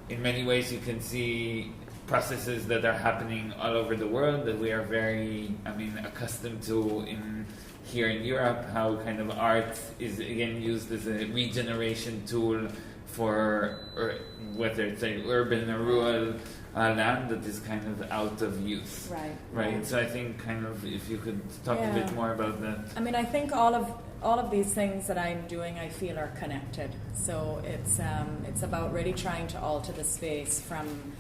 in many ways you can see processes that are happening all over the world that we are very, accustomed to here in Europe, how kind of art is again used as a regeneration tool for, or whether it's an urban or rural land that is kind of out of use. Right. So I think kind of if you could talk a bit more about that. I think all of these things that I'm doing, I feel, are connected. So it's about really trying to alter the space from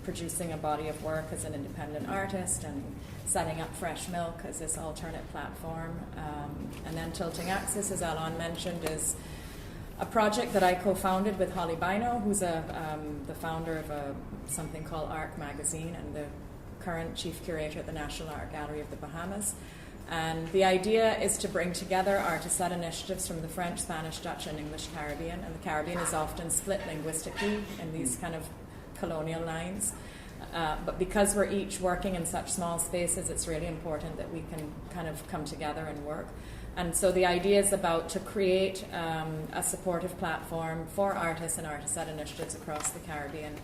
producing a body of work as an independent artist and setting up Fresh Milk as this alternate platform. And then Tilting Axis, as Alon mentioned, is a project that I co-founded with Holly Bino, who's the founder of something called ARC Magazine and the current chief curator at the National Art Gallery of the Bahamas. And the idea is to bring together artist-led initiatives from the French, Spanish, Dutch, and English Caribbean. And the Caribbean is often split linguistically in these kind of colonial lines. But because we're each working in such small spaces, it's really important that we can kind of come together and work. And so the idea is about to create a supportive platform for artists and artist-led initiatives across the Caribbean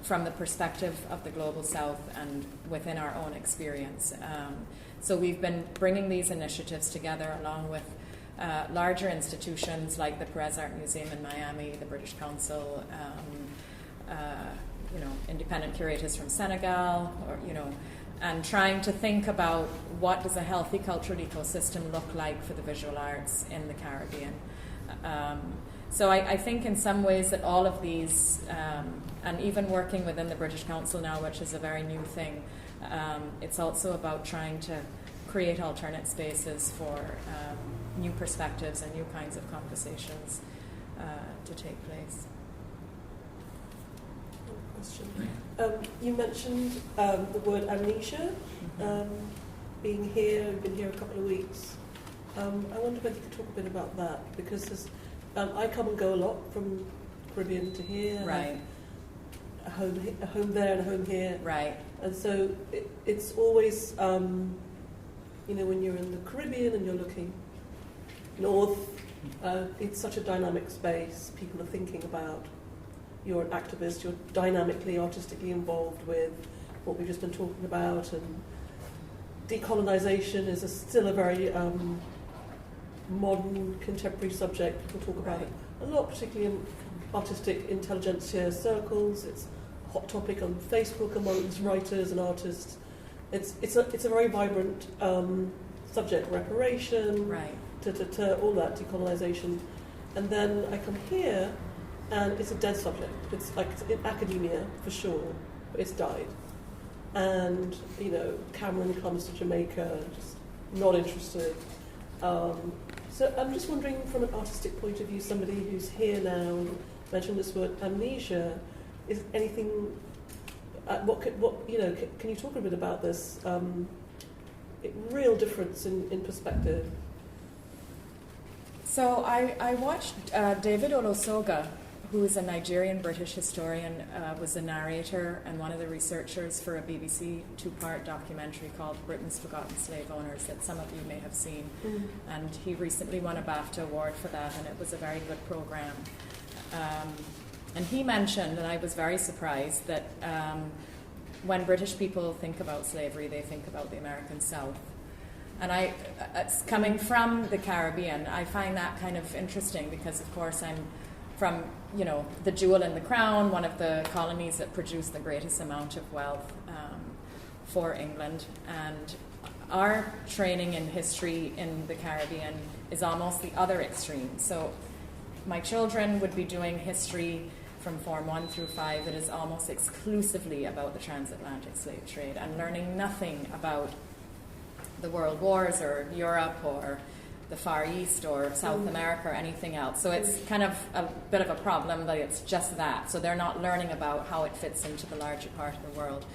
from the perspective of the Global South and within our own experience. So we've been bringing these initiatives together along with larger institutions like the Perez Art Museum in Miami, the British Council, independent curators from Senegal, and trying to think about what does a healthy cultural ecosystem look like for the visual arts in the Caribbean. So I think in some ways that all of these, and even working within the British Council now, which is a very new thing, it's also about trying to create alternate spaces for new perspectives and new kinds of conversations to take place. Question. You mentioned the word amnesia, being here, you've been here a couple of weeks. I wonder whether you could talk a bit about that, because I come and go a lot from Caribbean to here. Right. A home there and a home here. Right. And so it's always, when you're in the Caribbean and you're looking north, it's such a dynamic space. People are thinking about, you're an activist, you're dynamically, artistically involved with what we've just been talking about, and decolonisation is still a very modern, contemporary subject. People talk about it a lot, particularly in artistic intelligentsia circles. It's a hot topic on Facebook amongst writers and artists. It's a very vibrant subject. Reparation, all that, decolonisation. And then I come here, and it's a dead subject. It's like in academia for sure, but it's died. And Cameron comes to Jamaica, just not interested. So I'm just wondering, from an artistic point of view, somebody who's here now, mentioned this word amnesia. Is anything? Can you talk a bit about this? Real difference in perspective. So I watched David Olosoga, who is a Nigerian British historian, was a narrator and one of the researchers for a BBC two-part documentary called Britain's Forgotten Slave Owners that some of you may have seen. And he recently won a BAFTA award for that, and it was a very good program. And he mentioned, and I was very surprised, that when British people think about slavery, they think about the American South. And coming from the Caribbean, I find that kind of interesting because, of course, I'm from, the jewel in the crown, one of the colonies that produced the greatest amount of wealth for England. And our training in history in the Caribbean is almost the other extreme. So my children would be doing history from Form 1 through 5 that is almost exclusively about the transatlantic slave trade and learning nothing about the World Wars or Europe or the Far East or South America or anything else. So it's kind of a bit of a problem that it's just that. So they're not learning about how it fits into the larger part of the world.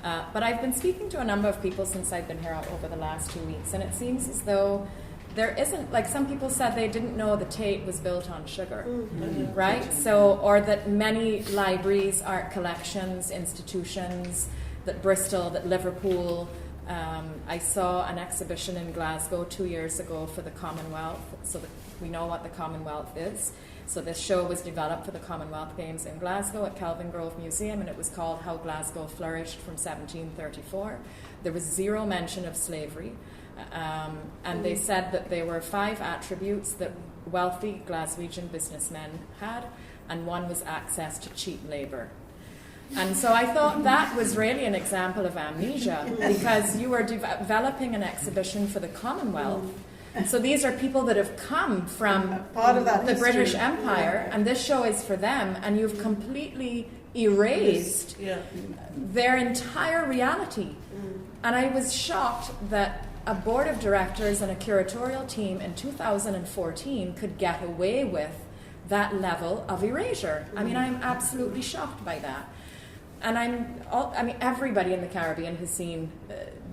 But I've been speaking to a number of people since I've been here over the last 2 weeks, and it seems as though there isn't, like some people said they didn't know the Tate was built on sugar, right? So, or that many libraries, art collections, institutions, that Bristol, that Liverpool, I saw an exhibition in Glasgow 2 years ago for the Commonwealth, so that we know what the Commonwealth is. So this show was developed for the Commonwealth Games in Glasgow at Kelvin Grove Museum, and it was called How Glasgow Flourished from 1734. There was zero mention of slavery, and they said that there were 5 attributes that wealthy Glaswegian businessmen had, and one was access to cheap labour. And so I thought that was really an example of amnesia, because you were developing an exhibition for the Commonwealth. So these are people that have come from part of that the history. British Empire, and this show is for them, and you've completely erased their entire reality. And I was shocked that a board of directors and a curatorial team in 2014 could get away with that level of erasure. I mean, I'm absolutely shocked by that. And everybody in the Caribbean has seen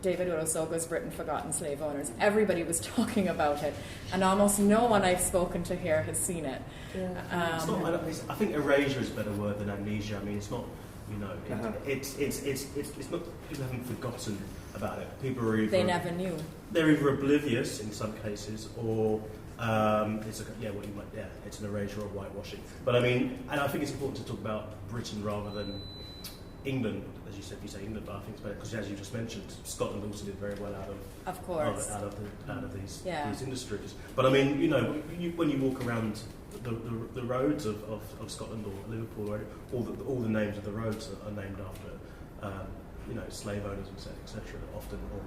David Olosoga's Britain Forgotten Slave Owners. Everybody was talking about it, and almost no one I've spoken to here has seen it. It's not, I think erasure is a better word than amnesia. I mean, it's not, it's not, people haven't forgotten about it. People are either, they never knew. They're either oblivious in some cases, or it's it's an erasure or whitewashing. But I mean, and I think it's important to talk about Britain rather than England, as you said, you say England, but I think it's better because, as you just mentioned, Scotland also did very well out of these industries. But I mean, when you walk around the roads of Scotland or Liverpool, all the names of the roads are named after slave owners, etc. Often, or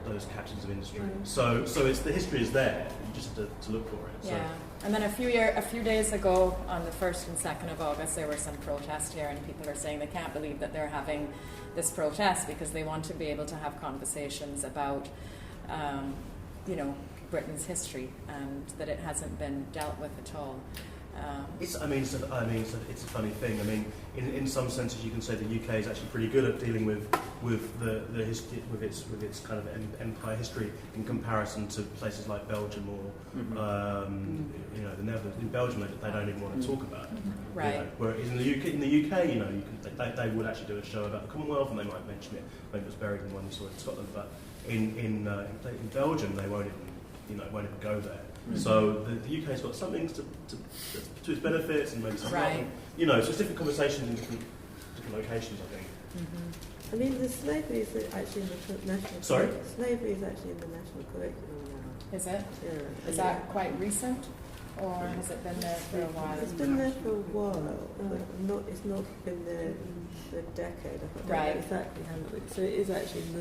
those captains of industry. So it's the history is there. You just have to look for it. Yeah. And then a few days ago, on the 1st and 2nd of August, there were some protests here, and people are saying they can't believe that they're having this protest because they want to be able to have conversations about, Britain's history, and that it hasn't been dealt with at all. It's a funny thing. I mean, in some senses, you can say the UK is actually pretty good at dealing with the history, with its kind of empire history in comparison to places like Belgium or the Netherlands. In Belgium, they don't even want to talk about it. Right. Whereas in the UK, they would actually do a show about the Commonwealth, and they might mention it. Maybe it was buried in the one you saw in Scotland, but in Belgium, they won't even go there. So the UK's got some things to its benefits, and maybe some right. So it's different conversations in different locations, I think. I mean, the slavery is actually in the national. Sorry? Slavery is actually in the national curriculum now. Is it? Yeah. Is that quite recent, or has it been there for a while? It's been there for a while, but it's not been there for a decade. I don't know exactly how long. So it is actually in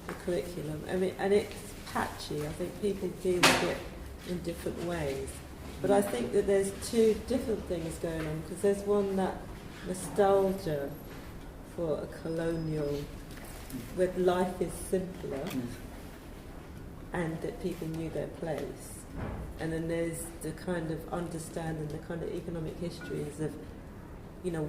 the curriculum. I mean, and it's patchy. I think people deal with it in different ways. But I think that there's two different things going on, because there's one, that nostalgia for a colonial, where life is simpler and that people knew their place. And then there's the kind of understanding, the kind of economic histories of,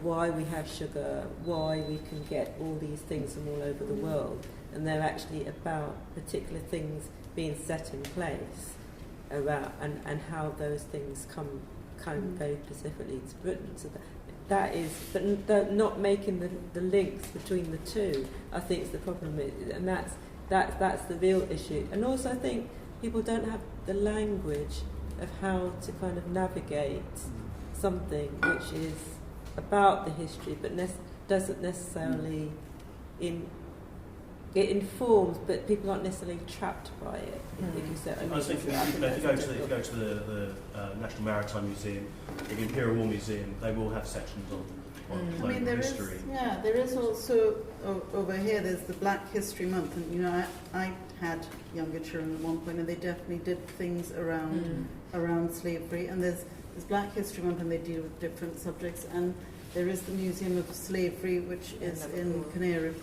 why we have sugar, why we can get all these things from all over the world. And they're actually about particular things being set in place around, and how those things come kind of very specifically to Britain. So that is, but not making the links between the two, I think, is the problem. And that's the real issue. And also, I think people don't have the language of how to kind of navigate something which is about the history, but doesn't necessarily it informs, but people aren't necessarily trapped by it. I was thinking, if you go to the National Maritime Museum, the Imperial War Museum, they will have sections on colonial history. There is also over here. There's the Black History Month, and I had younger children at one point, and they definitely did things around slavery. And there's Black History Month, and they deal with different subjects. And there is the Museum of Slavery, which is in Canary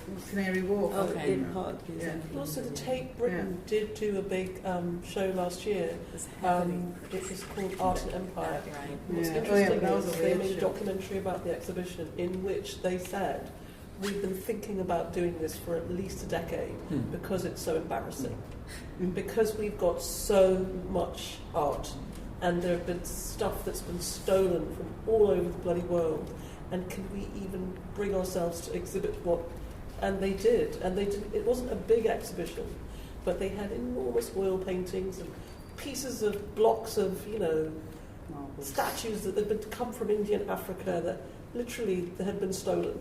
Wharf. In part. Yeah. Also, the Tate Britain did do a big show last year. It was called Art and Empire. Right. What's interesting is they made a documentary about the exhibition in which they said, we've been thinking about doing this for at least a decade because it's so embarrassing. Because we've got so much art, and there have been stuff that's been stolen from all over the bloody world. And can we even bring ourselves to exhibit what? And they did. And they did. It wasn't a big exhibition, but they had enormous oil paintings and pieces of blocks of, statues that had come from India and Africa that literally had been stolen,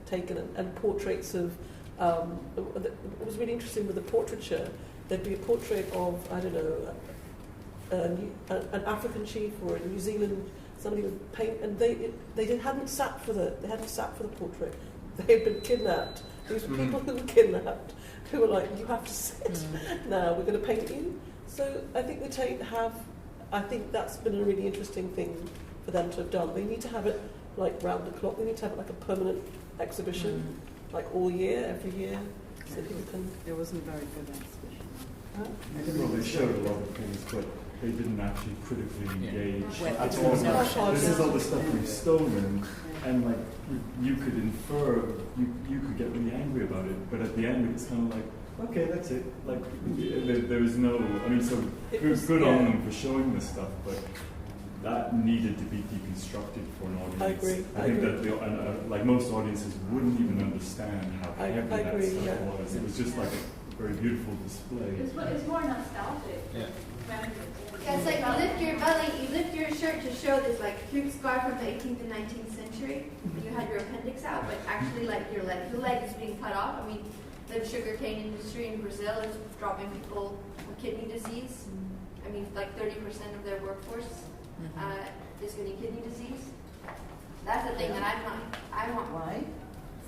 taken, and portraits of. It was really interesting with the portraiture. There'd be a portrait of, an African chief or a New Zealand. Somebody would paint, and they hadn't sat for the portrait. They had been kidnapped. These were people who were kidnapped, who were like, you have to sit. Now we're going to paint you. So I think the Tate I think that's been a really interesting thing for them to have done. They need to have it like round the clock. They need to have it like a permanent exhibition, like all year, every year, so people can. It wasn't a very good exhibition. Well, they showed a lot of things, but they didn't actually critically engage at all. This is all the stuff we've stolen, and like you could infer, you could get really angry about it, but at the end it's kind of like, okay, that's it. Like there was no, so good on them for showing this stuff, but that needed to be deconstructed for an audience. I agree. I think that like most audiences wouldn't even understand how heavy that stuff was. It was just like a very beautiful display. It's more nostalgic. Yeah. Yeah, it's like you lift your belly, you lift your shirt to show this like cute scar from the 18th and 19th century. And you had your appendix out, but actually like your leg is being cut off. The sugarcane industry in Brazil is dropping people with kidney disease. Like 30% of their workforce is getting kidney disease. That's the thing that I want. Why?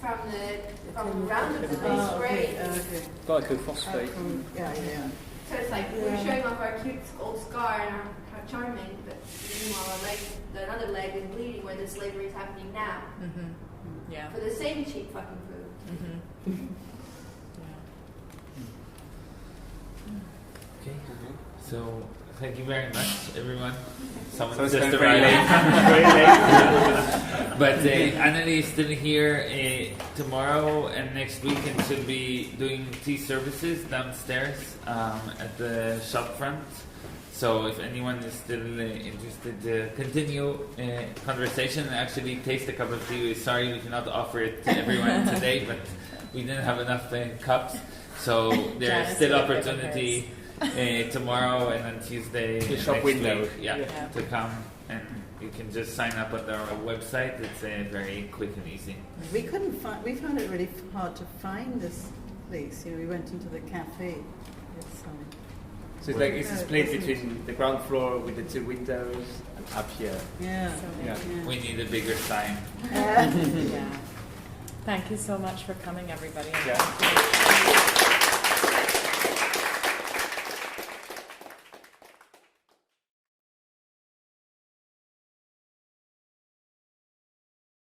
from Roundup that they spray. Glycophosphate. Yeah. So it's like we're showing off our cute old scar and our charming, but meanwhile another leg is bleeding where the slavery is happening now. Mm-hmm. Yeah. For the same cheap fucking food. Mm-hmm. Okay. So thank you very much, everyone. Someone's So it's just very arrived. Very late. But Annalee is still here tomorrow and next week, and she'll be doing tea services downstairs at the shop front. So if anyone is still interested to continue conversation and actually taste a cup of tea, we're sorry we cannot offer it to everyone today, but we didn't have enough cups. So there's Janice still will opportunity tomorrow and on Tuesday The shop next window. week, to come, and you can just sign up on our website. It's very quick and easy. We found it really hard to find this place. We went into the cafe. So it's split between the ground floor with the 2 windows and up here. Yeah. We need a bigger sign. Yeah. Thank you so much for coming, everybody. Yeah.